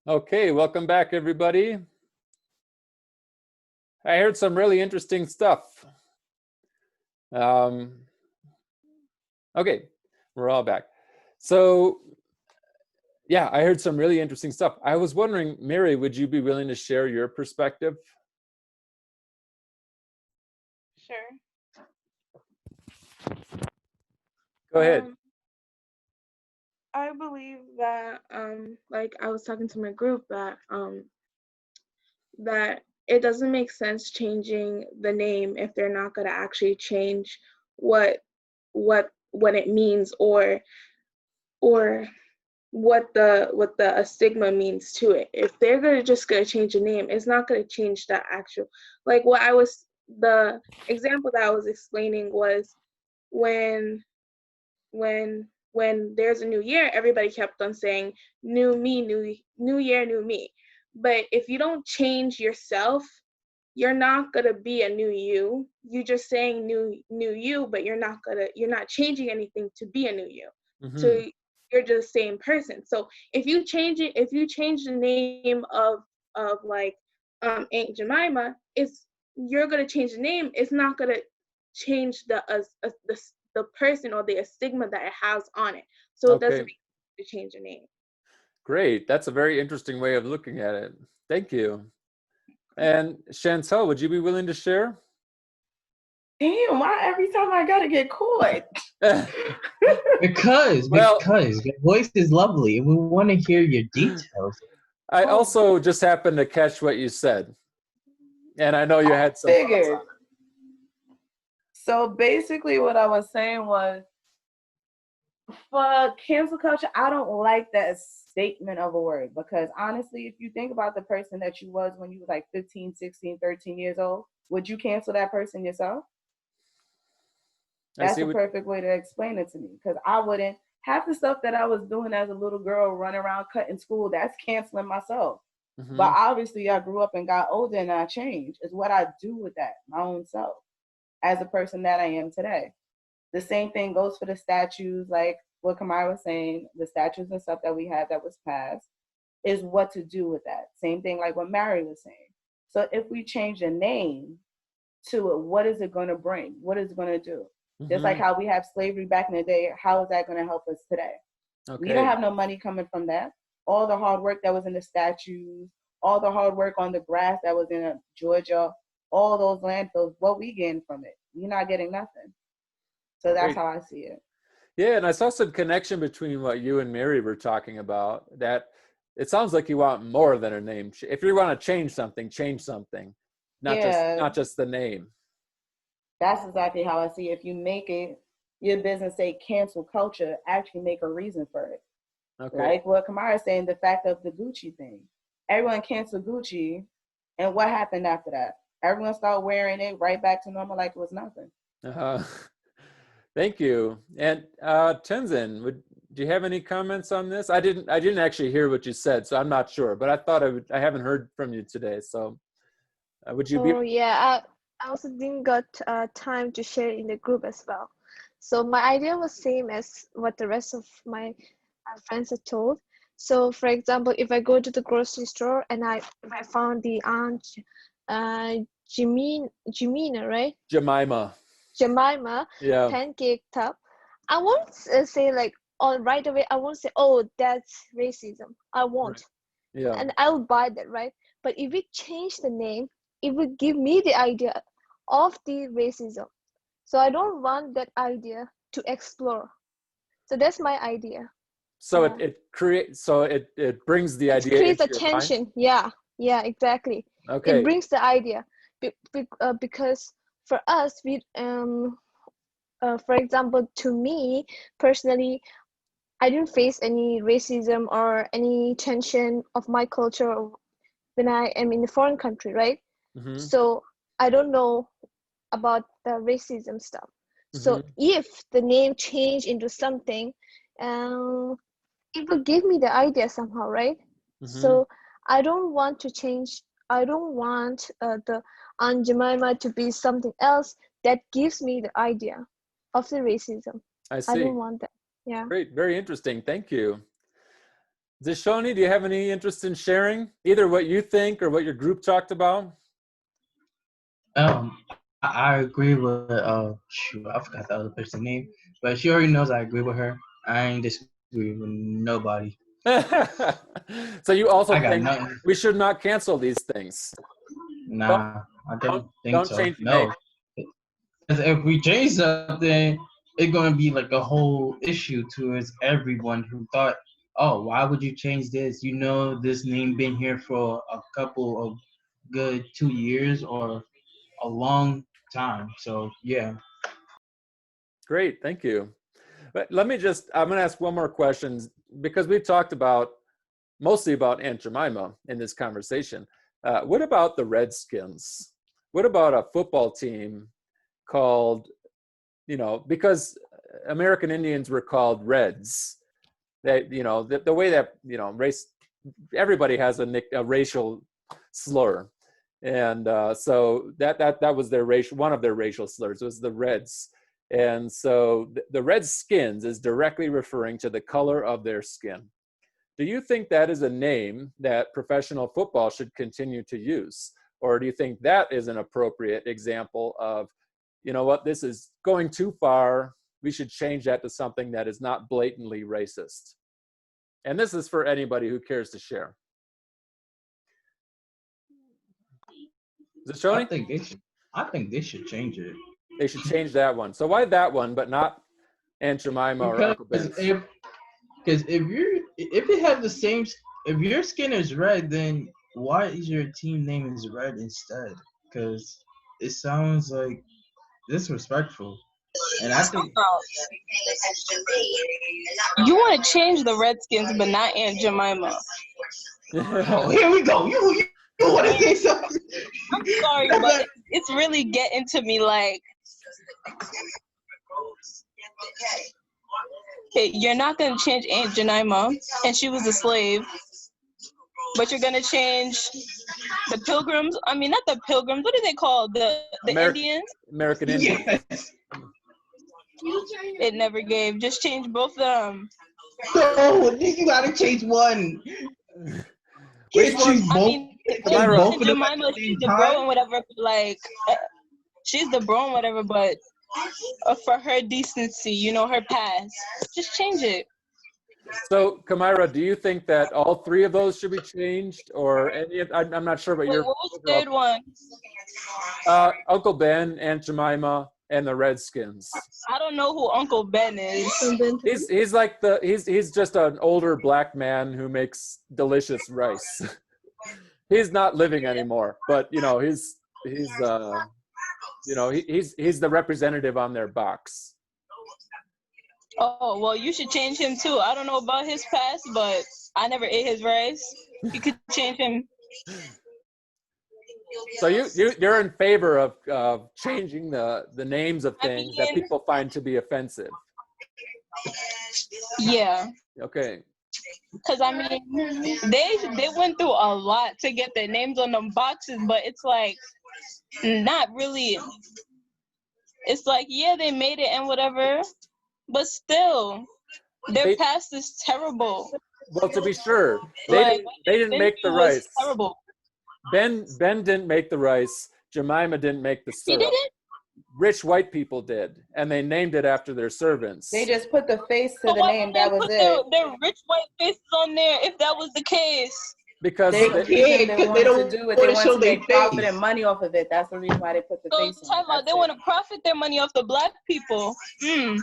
Okay, welcome back, everybody. I heard some really interesting stuff. Okay, we're all back. So, yeah, I heard some really interesting stuff. I was wondering, Mary, would you be willing to share your perspective? Sure. Go ahead. I believe that, like I was talking to my group, that that it doesn't make sense changing the name if they're not going to actually change what it means, or what the stigma means to it. If they're just gonna change the name, it's not gonna change the actual, like the example that I was explaining was when there's a new year, everybody kept on saying new me, new year, new me. But if you don't change yourself, you're not gonna be a new you. You're just saying new you, but you're not changing anything to be a new you. Mm-hmm. So you're just the same person. So if you change the name of like Aunt Jemima, you're gonna change the name. It's not gonna change the person or the stigma that it has on it. So it doesn't make sense to change the name. Great, that's a very interesting way of looking at it. Thank you. And Chantel, would you be willing to share? Damn, why every time I gotta get caught? Because your voice is lovely and we want to hear your details. I also just happened to catch what you said. And I know you had some thoughts on it. So basically what I was saying was, for cancel culture, I don't like that statement of a word, because honestly, if you think about the person that you was when you was like 15, 16, 13 years old, would you cancel that person yourself? That's the perfect way to explain it to me, because I wouldn't. Half the stuff that I was doing as a little girl, running around cutting school, that's canceling myself. Mm-hmm. But obviously I grew up and got older and I changed. It's what I do with that, my own self, as a person that I am today. The same thing goes for the statues, like what Kamara was saying, the statues and stuff that we had that was passed, is what to do with that. Same thing like what Mary was saying. So if we change the name to it, what is it going to bring? What is it going to do? Mm-hmm. Just like how we have slavery back in the day, how is that going to help us today? Okay. We don't have no money coming from that. All the hard work that was in the statues, all the hard work on the grass that was in Georgia, all those landfills, what we getting from it? We're not getting nothing. So that's how I see it. Yeah, and I saw some connection between what you and Mary were talking about, that it sounds like you want more than a name. If you want to change something, not just the name. That's exactly how I see it. If you make it your business say cancel culture, actually make a reason for it. Okay. Like what Kamara is saying, the fact of the Gucci thing. everyone canceled Gucci. And what happened after that? Everyone started wearing it right back to normal like it was nothing. Thank you. And Tenzin, do you have any comments on this? I didn't actually hear what you said, so I'm not sure. But I thought I haven't heard from you today, so would you be? Oh yeah, I also didn't got time to share in the group as well. So my idea was same as what the rest of my friends had told. So for example, if I go to the grocery store and if I found the Aunt Jemina, right? Jemima Yeah. pancake tub, I won't say like right away. I won't say, oh, that's racism. I won't. Right. Yeah. And I'll buy that, right? But if we change the name, it would give me the idea of the racism. So I don't want that idea to explore. So that's my idea. So it creates. So it brings the idea. It creates into your attention. mind? Yeah, exactly. Okay. It brings the idea because for us, we for example, to me personally, I didn't face any racism or any tension of my culture when I am in a foreign country, right? Mm-hmm. So I don't know about the racism stuff. So Mm-hmm. if the name changed into something, it will give me the idea somehow, right? Mm-hmm. So I don't want to change. I don't want the Aunt Jemima to be something else that gives me the idea of the racism. I see. I don't want that. Yeah. Great. Very interesting. Thank you. Zishoni, do you have any interest in sharing either what you think or what your group talked about? I agree with shoot, I forgot the other person's name, but she already knows I agree with her. I ain't disagree with nobody. So you also I got think nothing. we should not cancel these things? Nah, I don't think don't so. change the No, name. 'cause if we change something, it's gonna be like a whole issue towards everyone who thought, oh, why would you change this? You know, this name been here for a couple of good 2 years or a long time. So yeah. Great, thank you. But I'm gonna ask one more question because we've talked mostly about Aunt Jemima in this conversation. What about the Redskins? What about a football team called, because American Indians were called Reds. They, the way that, race, everybody has a racial slur. And so that was one of their racial slurs was the Reds. And so the Redskins is directly referring to the color of their skin. Do you think that is a name that professional football should continue to use? Or do you think that is an appropriate example of, this is going too far, we should change that to something that is not blatantly racist? And this is for anybody who cares to share. Is it Shoni? I think they should change it. They should change that one. So why that one, but not Aunt Jemima or Uncle Ben? Because if it has the same, if your skin is red, then why is your team name is red instead? Because it sounds like disrespectful. And I think you want to change the Redskins, but not Aunt Jemima. Oh, here we go. You want to say something? I'm sorry, but it's really getting to me. Like, okay, you're not gonna change Aunt Jemima, and she was a slave, but you're gonna change the Pilgrims. I mean, not the Pilgrims. What are they called? The Indians? American Indians. Yes. It never gave. Just change both of them. No, you gotta change one. Can't choose both. I mean, Both of them at Jemima, the she's same the time? bro and whatever. Like, she's the bro and whatever. But for her decency, her past, just change it. So, Kamira, do you think that all three of those should be changed, or any? I'm not sure, but Wait, what was the third one? Uncle Ben, Aunt Jemima, and the Redskins. I don't know who Uncle Ben is. He's like he's just an older black man who makes delicious rice. He's not living anymore, but he's the representative on their box. Oh, well, you should change him too. I don't know about his past, but I never ate his rice. You could change him. So you're in favor of changing the names of things that mean- people find to be offensive. Yeah. Okay. Because I mean, they went through a lot to get their names on them boxes, but it's like not really. It's like, yeah, they made it and whatever, but still, their They- past is terrible. Well, to be sure, Like, they didn't make the Benji was rice. terrible. Ben didn't make the rice. Jemima didn't make the He syrup. did it. Rich white people did, and they named it after their servants. They just put the face to So the why name. would That they was put it. their rich white faces on there if that was the case? Because They, they- they, because wanted they don't to do it. wanna They wanted show to their make profit face. and money off of it. That's the reason why they put the So face on time it. out, they That's want it. to profit their money off the black people. That's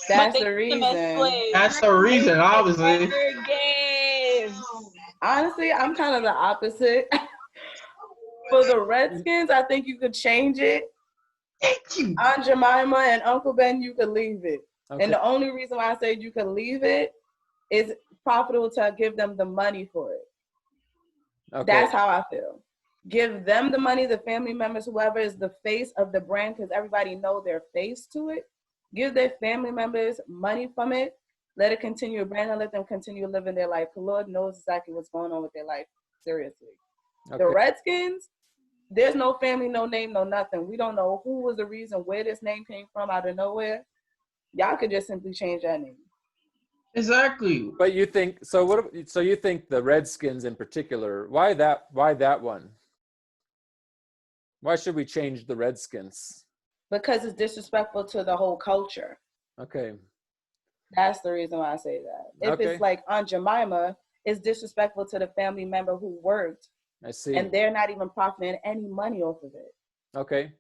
But the they use them as reason. slaves. That's the reason, obviously. Hunger Games. Honestly, I'm kind of the opposite. For the Redskins, I think you could change it. Aunt Jemima and Uncle Ben, you could leave it. okay. And the only reason why I said you could leave it is profitable to give them the money for it. Okay. That's how I feel. Give them the money, the family members, whoever is the face of the brand, because everybody know their face to it. Give their family members money from it. Let it continue a brand and let them continue living their life. The Lord knows exactly what's going on with their life. Seriously. Okay. The Redskins, there's no family, no name, no nothing. We don't know who was the reason where this name came from out of nowhere. Y'all could just simply change that name. Exactly. But you think so? So you think the Redskins in particular? Why that? Why that one? Why should we change the Redskins? Because it's disrespectful to the whole culture. Okay. That's the reason why I say that. If Okay. it's like Aunt Jemima, it's disrespectful to the family member who worked, I see. and they're not even profiting any money off of it. Okay.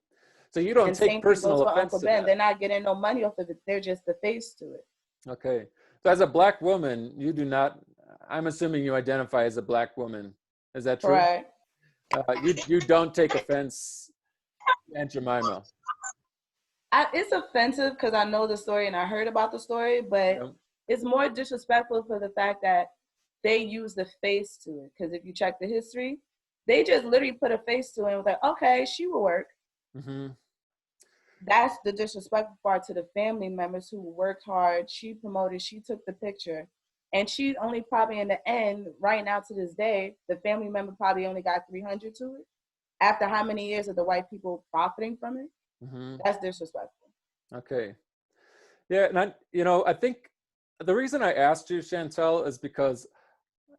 So you don't And same take thing personal goes for offense Uncle to Ben. that. They're not getting no money off of it. They're just the face to it. Okay. So as a black woman, you do not. I'm assuming you identify as a black woman. Is that true? Right. You don't take offense, Aunt Jemima. It's offensive because I know the story and I heard about the story, but Yeah. it's more disrespectful for the fact that they use the face to it. Because if you check the history, they just literally put a face to it and was like, okay, she will work. Mm-hmm. That's the disrespectful part to the family members who worked hard. She promoted, she took the picture. And she only probably in the end, right now to this day, the family member probably only got 300 to it. After how many years of the white people profiting from it? Mm-hmm. That's disrespectful. Okay. Yeah, and I think the reason I asked you, Chantel, is because,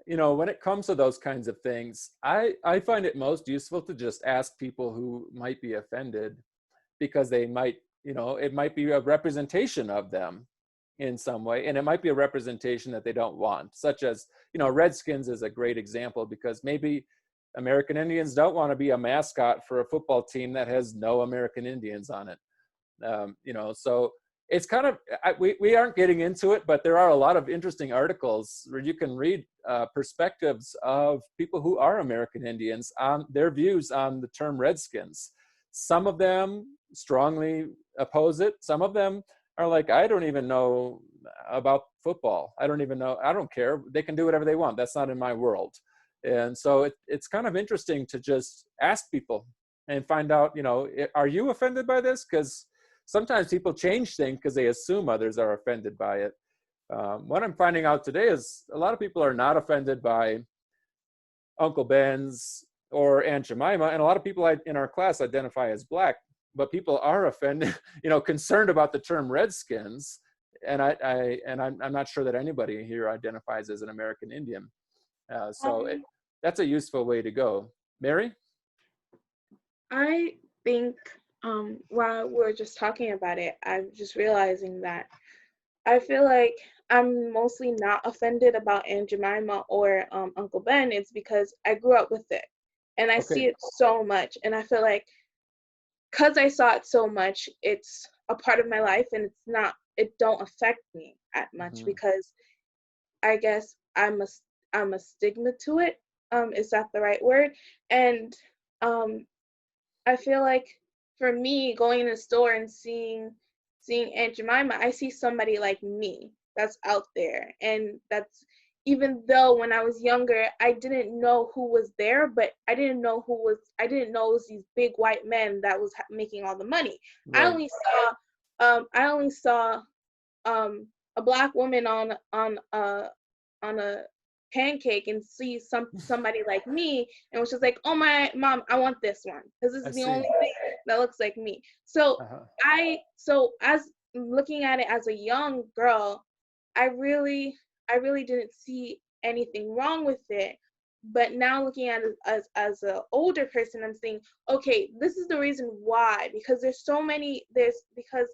when it comes to those kinds of things, I find it most useful to just ask people who might be offended, because they might, it might be a representation of them in some way, and it might be a representation that they don't want, such as, Redskins is a great example, because maybe American Indians don't want to be a mascot for a football team that has no American Indians on it. So it's kind of, we aren't getting into it, but there are a lot of interesting articles where you can read perspectives of people who are American Indians on their views on the term Redskins. Some of them strongly oppose it. Some of them are like, I don't even know about football. I don't even know. I don't care. They can do whatever they want. That's not in my world. And so it's kind of interesting to just ask people and find out, are you offended by this? Because sometimes people change things because they assume others are offended by it. What I'm finding out today is a lot of people are not offended by Uncle Ben's or Aunt Jemima, and a lot of people in our class identify as black, but people are offended, concerned about the term Redskins, and I'm not sure that anybody here identifies as an American Indian. That's a useful way to go. Mary? I think while we're just talking about it, I'm just realizing that I feel like I'm mostly not offended about Aunt Jemima or Uncle Ben. It's because I grew up with it and I see it so much, and I feel like because I saw it so much, it's a part of my life, and it don't affect me that much because I guess I'm a stigma to it. Is that the right word? And I feel like for me, going in the store and seeing Aunt Jemima, I see somebody like me that's out there, and that's even though when I was younger, I didn't know who was there, but I didn't know I didn't know it was these big white men that was making all the money. Right. I only saw a black woman on a pancake and see somebody like me and was just like, oh my mom, I want this one because this is the only thing that looks like me. So so as looking at it as a young girl, I really didn't see anything wrong with it. But now looking at it as an older person, I'm saying, okay, this is the reason why, because there's so many, because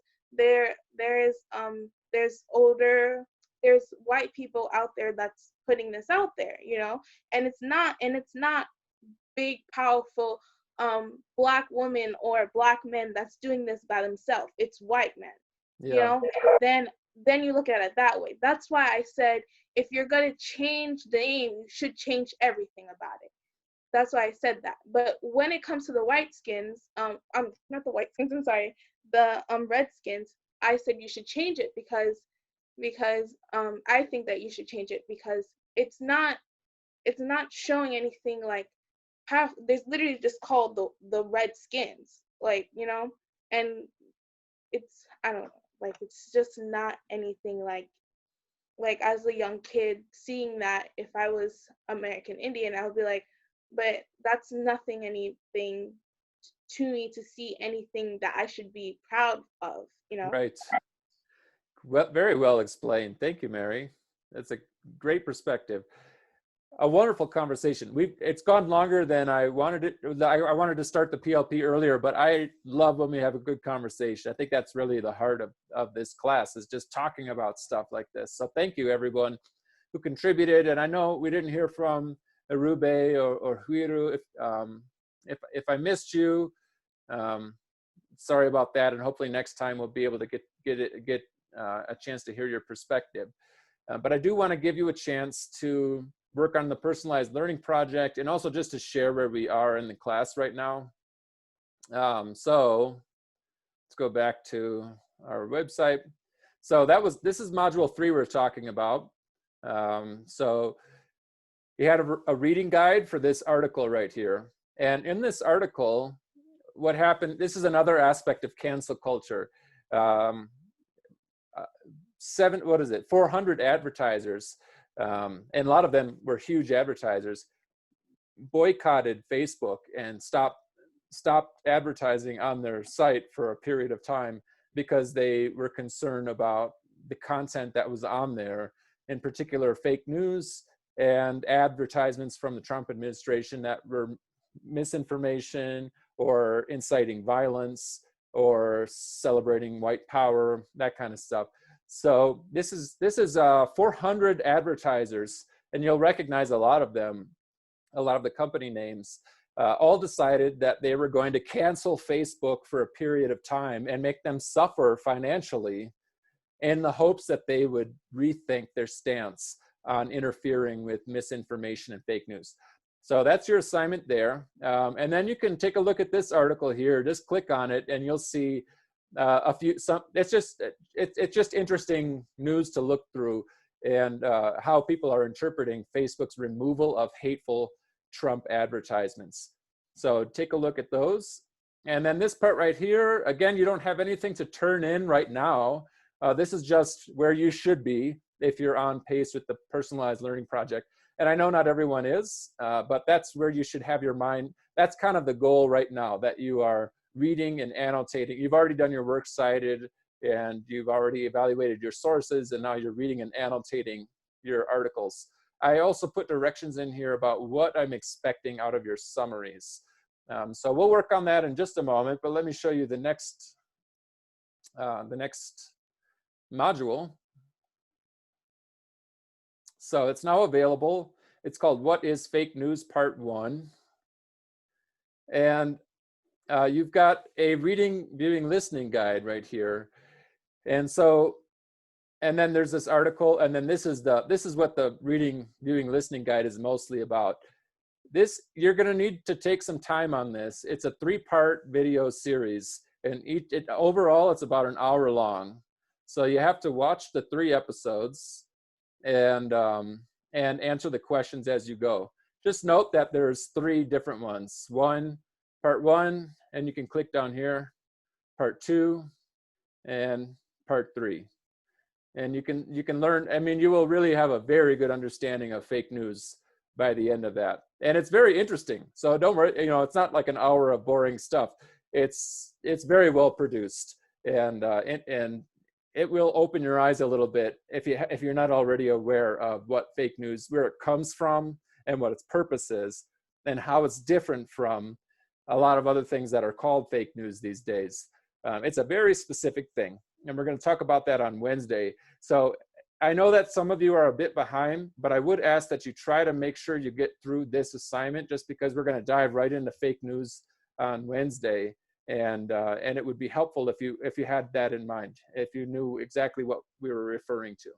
there's white people out there that's putting this out there, you know, and it's not big, powerful black women or black men that's doing this by themselves. It's white men, you know. Then you look at it that way. That's why I said, if you're going to change the name, you should change everything about it. That's why I said that. But when it comes to the white skins, I'm not the white skins, I'm sorry, the redskins, I said you should change it because I think that you should change it because it's not showing anything like there's literally just called the redskins, like, you know, and it's, I don't know, like, it's just not anything like as a young kid seeing that, if I was American Indian, I would be like, but that's anything to me to see anything that I should be proud of, you know? Right. Well, very well explained. Thank you, Mary. That's a great perspective. A wonderful conversation. It's gone longer than I wanted it. I wanted to start the PLP earlier, but I love when we have a good conversation. I think that's really the heart of this class, is just talking about stuff like this. So thank you, everyone who contributed. And I know we didn't hear from Arube or Huiru. If I missed you, sorry about that. And hopefully next time we'll be able to get a chance to hear your perspective. But I do want to give you a chance to work on the personalized learning project and also just to share where we are in the class right now. So let's go back to our website. So this is module 3 we're talking about. So we had a reading guide for this article right here. And in this article, what happened, this is another aspect of cancel culture. 400 advertisers, and a lot of them were huge advertisers, boycotted Facebook and stopped advertising on their site for a period of time because they were concerned about the content that was on there, in particular fake news and advertisements from the Trump administration that were misinformation or inciting violence or celebrating white power, that kind of stuff. So this is 400 advertisers, and you'll recognize a lot of them, a lot of the company names, all decided that they were going to cancel Facebook for a period of time and make them suffer financially in the hopes that they would rethink their stance on interfering with misinformation and fake news. So that's your assignment there. And then you can take a look at this article here, just click on it and you'll see it's just interesting news to look through, and how people are interpreting Facebook's removal of hateful Trump advertisements. So take a look at those. And then this part right here, again, you don't have anything to turn in right now. This is just where you should be if you're on pace with the personalized learning project. And I know not everyone is, but that's where you should have your mind. That's kind of the goal right now, that you are reading and annotating. You've already done your works cited and you've already evaluated your sources, and now you're reading and annotating your articles. I also put directions in here about what I'm expecting out of your summaries. So we'll work on that in just a moment, but let me show you the next module. So it's now available. It's called What is Fake News Part 1. And you've got a reading, viewing, listening guide right here. And so, and then there's this article, and then this is what the reading, viewing, listening guide is mostly about. This, you're gonna need to take some time on this. It's a 3-part video series, and overall it's about an hour long. So you have to watch the 3 episodes and and answer the questions as you go. Just note that there's 3 different ones. Part one, and you can click down here, part 2, and part 3. And you can learn, I mean, you will really have a very good understanding of fake news by the end of that. And it's very interesting. So don't worry, you know, it's not like an hour of boring stuff. It's very well produced, and it will open your eyes a little bit if you're not already aware of what fake news, where it comes from, and what its purpose is, and how it's different from a lot of other things that are called fake news these days. It's a very specific thing, and we're going to talk about that on Wednesday. So I know that some of you are a bit behind, but I would ask that you try to make sure you get through this assignment, just because we're going to dive right into fake news on Wednesday. And it would be helpful if you had that in mind, if you knew exactly what we were referring to.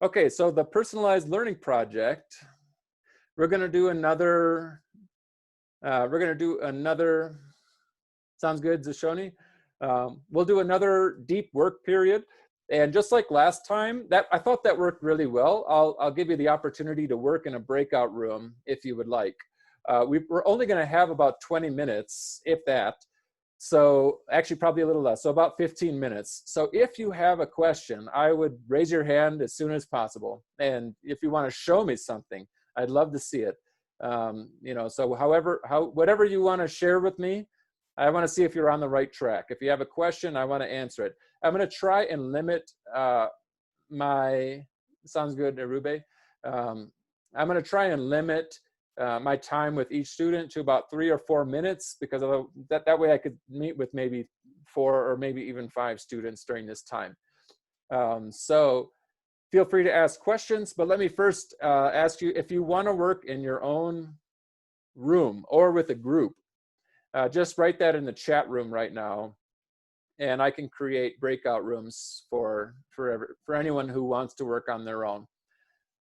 Okay, so the personalized learning project, we're going to do another. Sounds good, Zashoni. We'll do another deep work period, and just like last time, I thought that worked really well. I'll give you the opportunity to work in a breakout room if you would like. We're only going to have about 20 minutes, if that. So actually probably a little less, so about 15 minutes. So if you have a question, I would raise your hand as soon as possible. And if you want to show me something, I'd love to see it. You know, so whatever you want to share with me, I want to see if you're on the right track. If you have a question, I want to answer it. I'm going to try and limit sounds good, Arube. I'm going to try and limit my time with each student to about 3 or 4 minutes, because that way I could meet with maybe 4 or maybe even 5 students during this time. So feel free to ask questions, but let me first ask you, if you want to work in your own room or with a group, just write that in the chat room right now, and I can create breakout rooms for anyone who wants to work on their own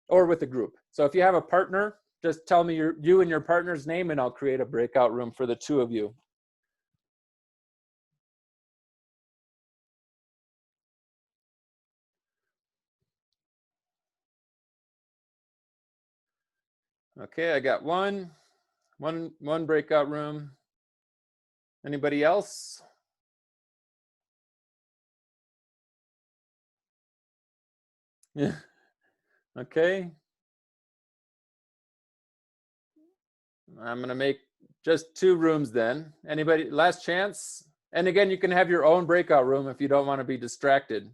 or with a group. So if you have a partner, just tell me you and your partner's name, and I'll create a breakout room for the 2 of you. Okay, I got one breakout room. Anybody else? Yeah. Okay. I'm gonna make just 2 rooms then. Anybody, last chance? And again, you can have your own breakout room if you don't want to be distracted.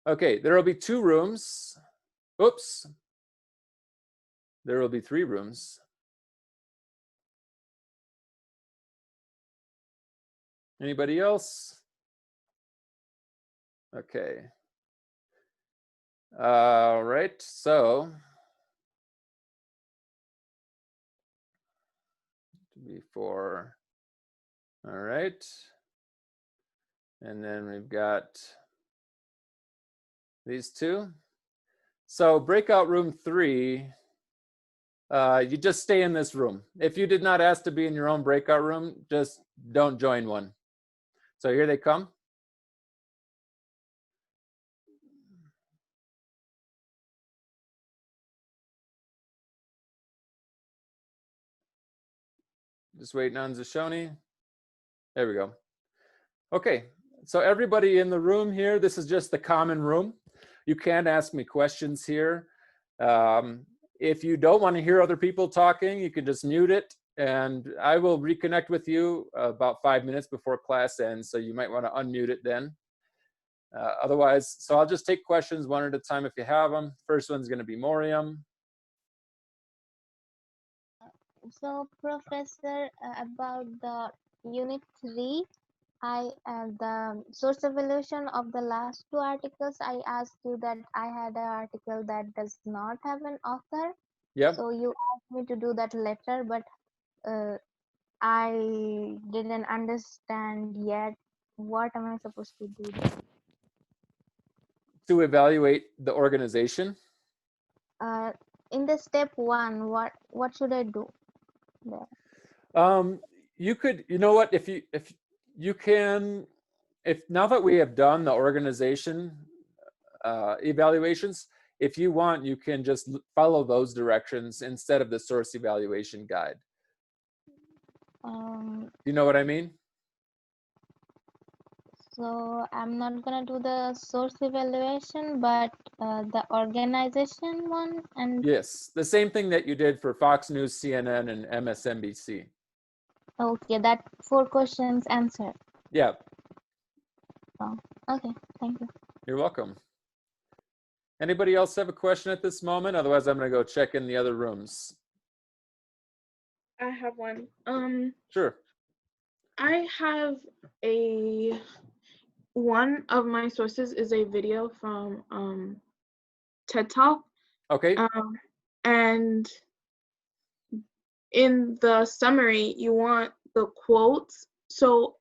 Okay, there will be 2 rooms. Oops. There will be 3 rooms. Anybody else? Okay. All right, so before, all right. And then we've got these 2. So breakout room 3, you just stay in this room. If you did not ask to be in your own breakout room, just don't join one. So here they come. Just waiting on Zashoni. There we go. Okay, so everybody in the room here, this is just the common room. You can ask me questions here. If you don't want to hear other people talking, you can just mute it, and I will reconnect with you about 5 minutes before class ends, so you might want to unmute it then. Otherwise, so I'll just take questions one at a time if you have them. First one's going to be Moriam. So, Professor, about the Unit 3, the source evaluation of the last 2 articles, I asked you that I had an article that does not have an author. Yep. So you asked me to do that later, but I didn't understand yet. What am I supposed to do there? To evaluate the organization? In the step 1, what should I do there? You could, you know what, if you can if now that we have done the organization evaluations, if you want, you can just follow those directions instead of the source evaluation guide. You know what I mean? So I'm not gonna do the source evaluation, but the organization one, and Yes, the same thing that you did for Fox News, CNN, and MSNBC. okay, that 4 questions answered. Yeah, Oh, okay, thank you. you're welcome. Anybody else have a question at this moment? Otherwise, I'm going to go check in the other rooms. I have one. Sure. I have one of my sources is a video from TED Talk. Okay. And in the summary, you want the quotes. So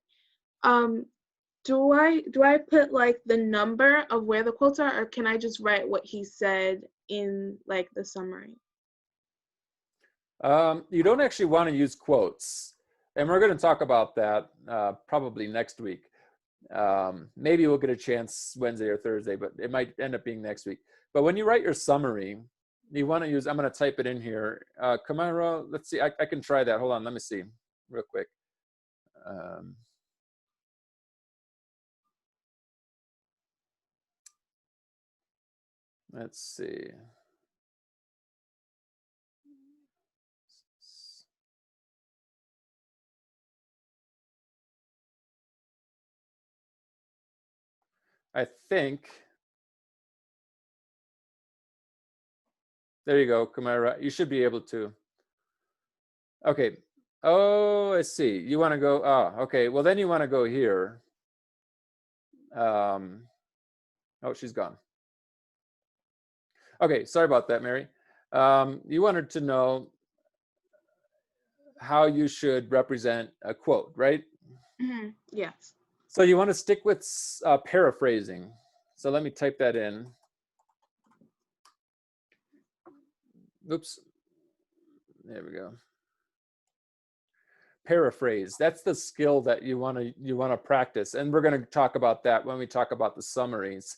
do I put like the number of where the quotes are, or can I just write what he said in like the summary? You don't actually want to use quotes. And we're going to talk about that probably next week. Maybe we'll get a chance Wednesday or Thursday, but it might end up being next week. But when you write your summary, you want to use, I'm going to type it in here. Kamara, let's see, I can try that. Hold on, let me see real quick. Let's see. I think, there you go, Kamara. You should be able to. Okay. Oh, I see. You want to go, okay. Well, then you want to go here. Oh, she's gone. Okay, sorry about that, Mary. You wanted to know how you should represent a quote, right? Yes. So you want to stick with paraphrasing. So let me type that in. Oops. There we go. Paraphrase. That's the skill that you want to practice, and we're going to talk about that when we talk about the summaries.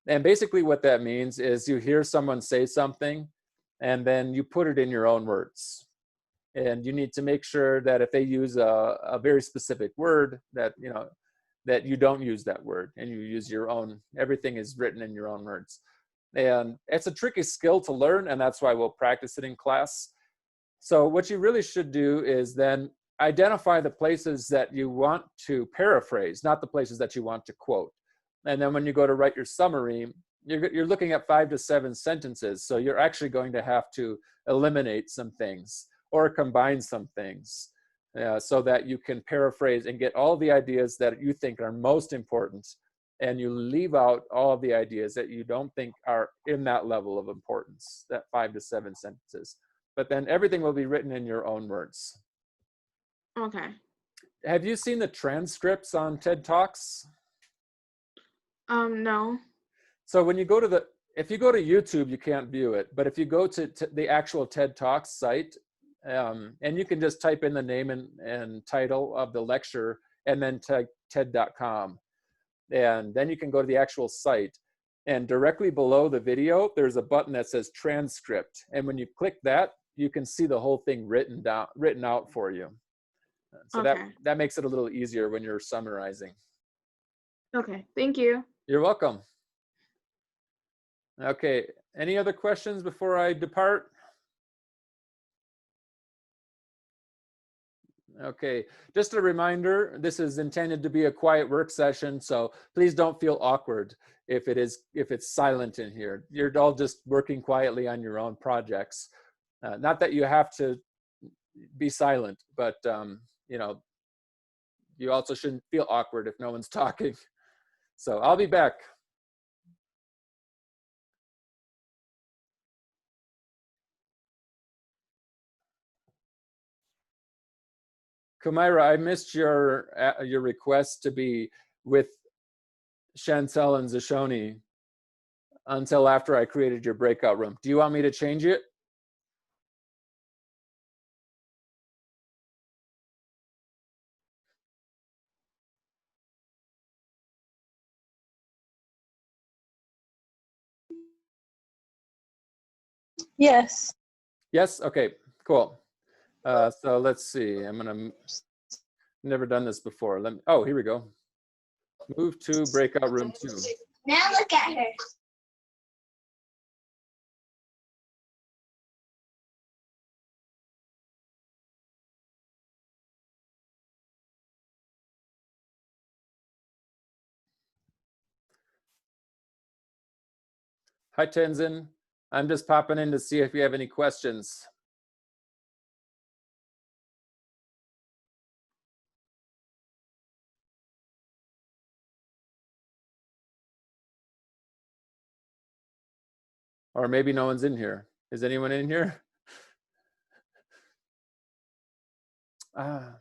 And basically, what that means is you hear someone say something, and then you put it in your own words. And you need to make sure that if they use a very specific word, that that you don't use that word and you use your own. Everything is written in your own words. And it's a tricky skill to learn, and that's why we'll practice it in class. So what you really should do is then identify the places that you want to paraphrase, not the places that you want to quote. And then when you go to write your summary, you're looking at 5 to 7 sentences. So you're actually going to have to eliminate some things or combine some things so that you can paraphrase and get all the ideas that you think are most important, and you leave out all of the ideas that you don't think are in that level of importance, that 5 to 7 sentences. But then everything will be written in your own words. Okay. Have you seen the transcripts on TED Talks? No. So when you go to if you go to YouTube, you can't view it. But if you go to the actual TED Talks site, and you can just type in the name and title of the lecture and then TED.com. And then you can go to the actual site. And directly below the video, there's a button that says transcript. And when you click that, you can see the whole thing written out for you. So okay. that makes it a little easier when you're summarizing. Okay, thank you. You're welcome. Okay, any other questions before I depart? Okay, just a reminder, this is intended to be a quiet work session, so please don't feel awkward if it's silent in here. You're all just working quietly on your own projects. Not that you have to be silent, but you also shouldn't feel awkward if no one's talking. So I'll be back. Kumaira, I missed your request to be with Chantel and Zashoni until after I created your breakout room. Do you want me to change it? Yes. Yes? Okay, cool. So let's see. Never done this before. Oh, here we go. Move to breakout room 2. Now look at her. Hi, Tenzin. I'm just popping in to see if you have any questions. Or maybe no one's in here. Is anyone in here? Ah,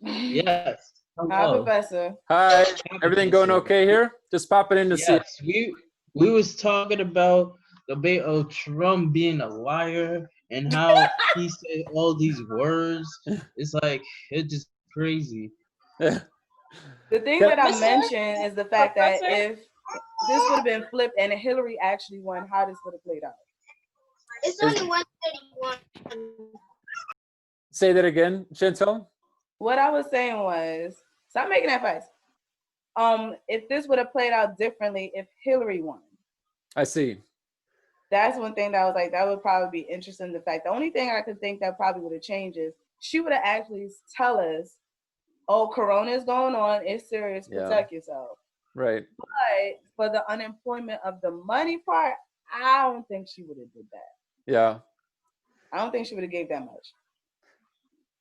Yes. Hi, Hello. Professor. hi. Everything going okay here? Just popping in to see. Yes, we was talking about the bit of Trump being a liar and how he said all these words. It's like it's just crazy. The thing Can- that I Mr. mentioned is the fact that Professor? if this would have been flipped and Hillary actually won, how this would have played out. It's Is- only 131. Say that again, Chantel. What I was saying was, stop making that face. If this would have played out differently if Hillary won, I see. that's one thing that I was like, that would probably be interesting. The fact, the only thing I could think that probably would have changed is she would have actually tell us, oh, Corona is going on, it's serious, Yeah. protect yourself. Right. But for the unemployment of the money part, I don't think she would have did that. Yeah. I don't think she would have gave that much.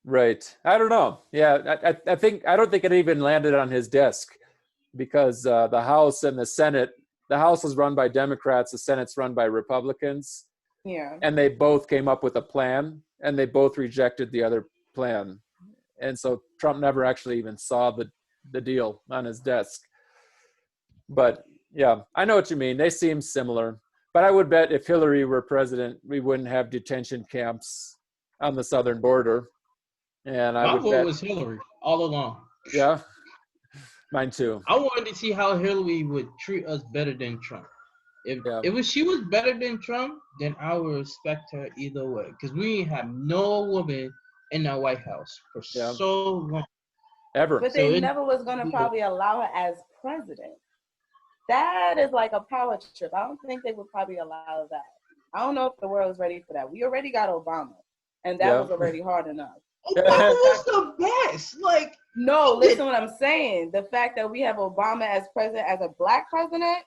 Right. I don't know. Yeah. I don't think it even landed on his desk because the House and the Senate, the House is run by Democrats, the Senate's run by Republicans, Yeah. and they both came up with a plan and they both rejected the other plan. And so Trump never actually even saw the deal on his desk. But yeah, I know what you mean. They seem similar. But I would bet if Hillary were president, we wouldn't have detention camps on the southern border. And I My would vote bet, was Hillary all along. yeah, mine too. I wanted to see how Hillary would treat us better than Trump. If Yeah. she was better than Trump, then I would respect her either way. Because we have no woman in that White House for Yeah. so long. Ever. But So they it- never was going to probably allow her as president. That is like a power trip. I don't think they would probably allow that. I don't know if the world is ready for that. We already got Obama, and that Yeah. was already hard enough. Obama was the best. Like, No, listen what I'm saying. The fact that we have Obama as president, as a black president,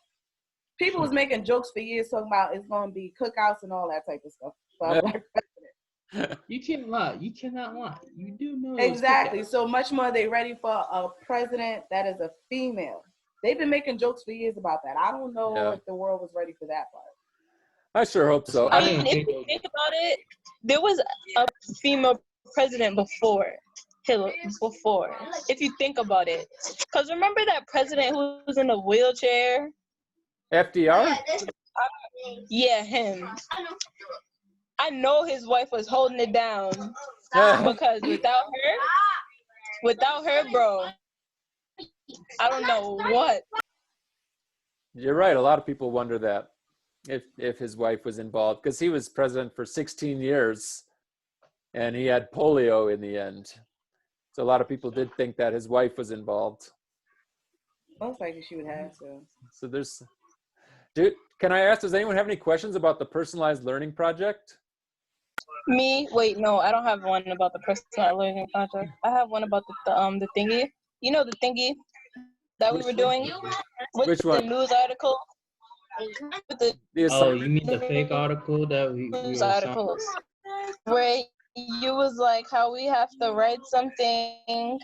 people was making jokes for years talking about it's going to be cookouts and all that type of stuff for a black president. you can't lie. You cannot lie. You do know it was Exactly. cookouts. So much more they ready for a president that is a female. They've been making jokes for years about that. I don't know Yeah. if the world was ready for that part. I sure hope so. I I mean, didn't if think you think about it, there was a female president before Hillary. Before, if you think about it, because remember that president who was in a wheelchair? FDR? Yeah, him. I know his wife was holding it down Yeah. because without her, bro, I don't know what. You're right. A lot of people wonder that if his wife was involved because he was president for 16 years and he had polio in the end. So a lot of people did think that his wife was involved. Most likely she would have to. So can I ask, does anyone have any questions about the personalized learning project? Me? Wait, no, I don't have one about the personal learning project. I have one about the thingy. You know the thingy that we were doing with Which the one? news article. With the The Oh, assignment? you mean the fake article that we news were articles, where you was like how we have to write something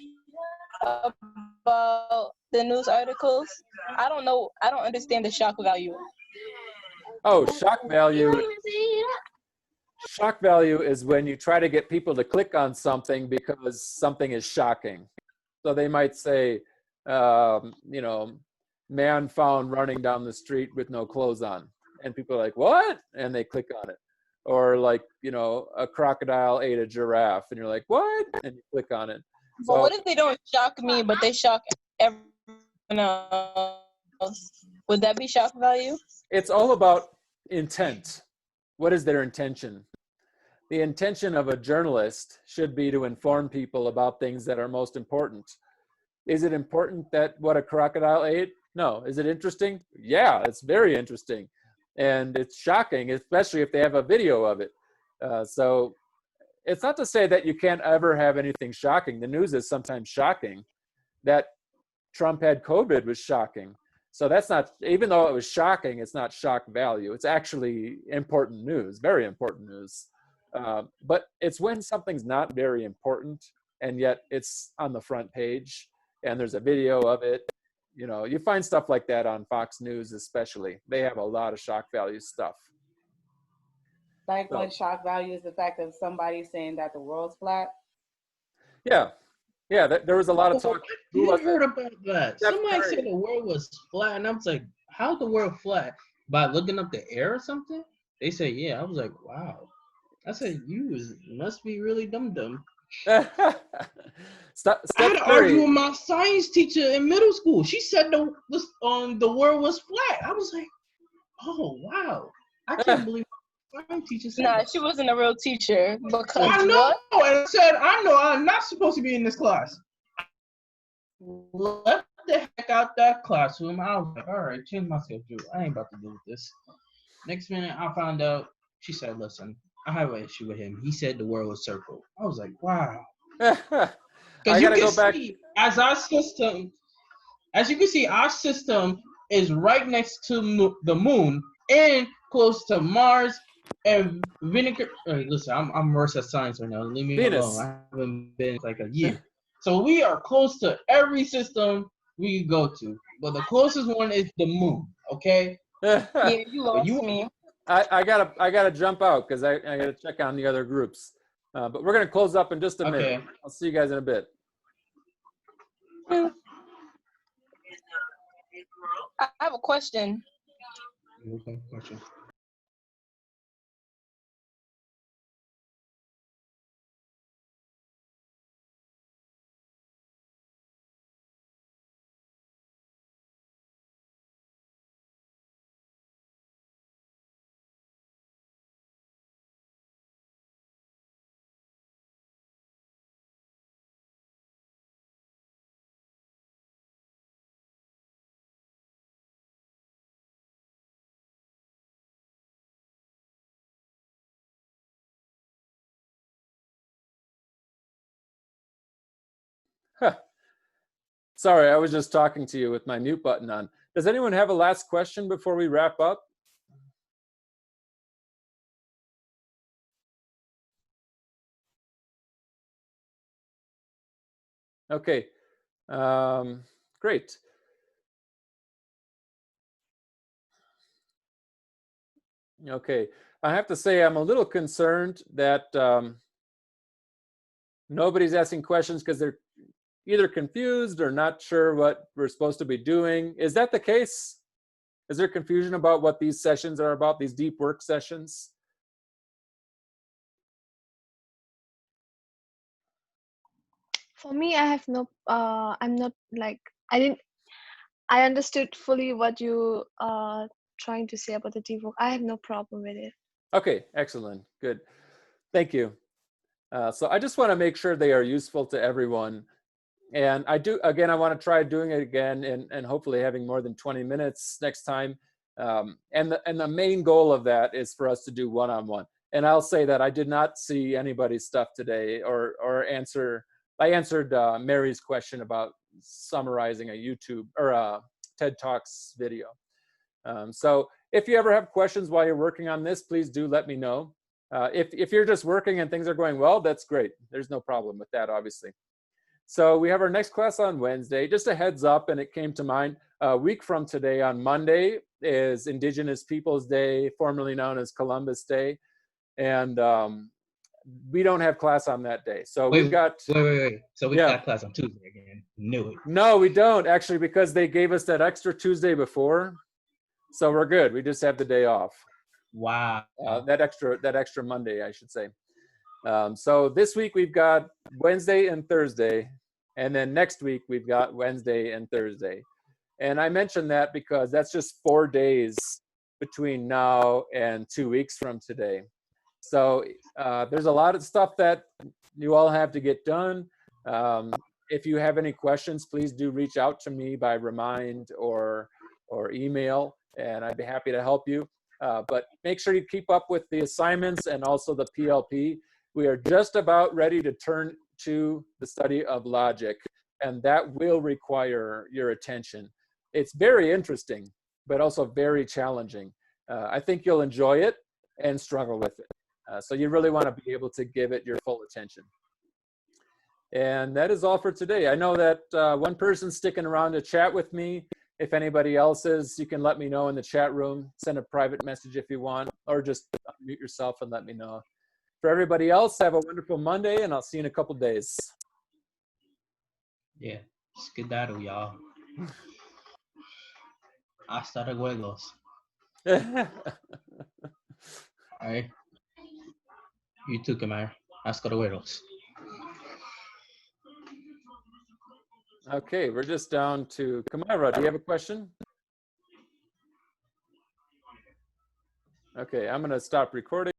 about the news articles. I don't know. I don't understand the shock value. Oh, shock value. Shock value is when you try to get people to click on something because something is shocking. So they might say, man found running down the street with no clothes on. And people are like, what? And they click on it. Or like, a crocodile ate a giraffe. And you're like, what? And you click on it. But So what if they don't shock me, but they shock everyone else? Would that be shock value? it's all about intent. What is their intention? The intention of a journalist should be to inform people about things that are most important. Is it important that what a crocodile ate? No. Is it interesting? Yeah, it's very interesting. And it's shocking, especially if they have a video of it. So it's not to say that you can't ever have anything shocking. The news is sometimes shocking. That Trump had COVID was shocking. So that's not, even though it was shocking, it's not shock value. It's actually important news, very important news. But it's when something's not very important and yet it's on the front page and there's a video of it. You know, you find stuff like that on Fox News, especially. They have a lot of shock value stuff. Like So, when shock value is the fact of somebody saying that the world's flat. yeah, there was a lot of talk. Who I was heard it? about that. Jeff Somebody Curry. said the world was flat, and I was like, "How's the world flat? By looking up the air or something?" They said, "Yeah." I was like, "Wow." I said, must be really dumb." I had Steph to argue with Curry. my science teacher in middle school. She said the world was flat. I was like, "Oh wow!" I can't believe my science teacher said Nah, that. she wasn't a real teacher because I know, what? and I said, "I know I'm not supposed to be in this class." Left the heck out that classroom. I was like, all right, change my schedule. I ain't about to deal with this. Next minute, I found out she said, listen, I have an issue with him. He said the world was circle. I was like, wow. I Because you gotta can go back. see, as you can see, our system is right next to the moon and close to Mars and vinegar. Listen, I'm worse at science right now. Leave me Venus. alone. I haven't been like a year. So we are close to every system we can go to, but the closest one is the moon. Okay. Yeah, you lost you- me. I gotta jump out because I gotta check on the other groups. But we're gonna close up in just a minute. Okay. I'll see you guys in a bit. I have a question. Okay, gotcha. Sorry, I was just talking to you with my mute button on. Does anyone have a last question before we wrap up? Okay, great. Okay, I have to say I'm a little concerned that nobody's asking questions because they're either confused or not sure what we're supposed to be doing. Is that the case? Is there confusion about what these sessions are about, these deep work sessions? For me, I have no. I'm not like I understood fully what you are trying to say about the deep work. I have no problem with it. Okay, excellent, good. Thank you. So I just want to make sure they are useful to everyone. And I want to try doing it again and hopefully having more than 20 minutes next time. And the main goal of that is for us to do one-on-one. And I'll say that I did not see anybody's stuff today I answered Mary's question about summarizing a YouTube or a TED Talks video. So if you ever have questions while you're working on this, please do let me know. If you're just working and things are going well, that's great. There's no problem with that, obviously. So we have our next class on Wednesday. Just a heads up, and it came to mind, a week from today on Monday is Indigenous Peoples Day, formerly known as Columbus Day. And we don't have class on that day. So we've got... Wait. So we Yeah. got class on Tuesday again. Knew it. No, we don't, actually, because they gave us that extra Tuesday before. So we're good. We just have the day off. Wow. That extra Monday, I should say. So this week we've got Wednesday and Thursday, And then next week, we've got Wednesday and Thursday. And I mentioned that because that's just 4 days between now and 2 weeks from today. So there's a lot of stuff that you all have to get done. If you have any questions, please do reach out to me by Remind or email, and I'd be happy to help you. But make sure you keep up with the assignments and also the PLP. We are just about ready to turn to the study of logic, and that will require your attention. It's very interesting, but also very challenging. I think you'll enjoy it and struggle with it. So you really want to be able to give it your full attention. And that is all for today. I know that one person's sticking around to chat with me. If anybody else is, you can let me know in the chat room. Send a private message if you want, or just unmute yourself and let me know. For everybody else, have a wonderful Monday, and I'll see you in a couple days. Yeah, skedaddle, y'all. Hasta luego. All right. You too, Kamar. Hasta luego. Okay, we're just down to Kamara. Do you have a question? Okay, I'm going to stop recording.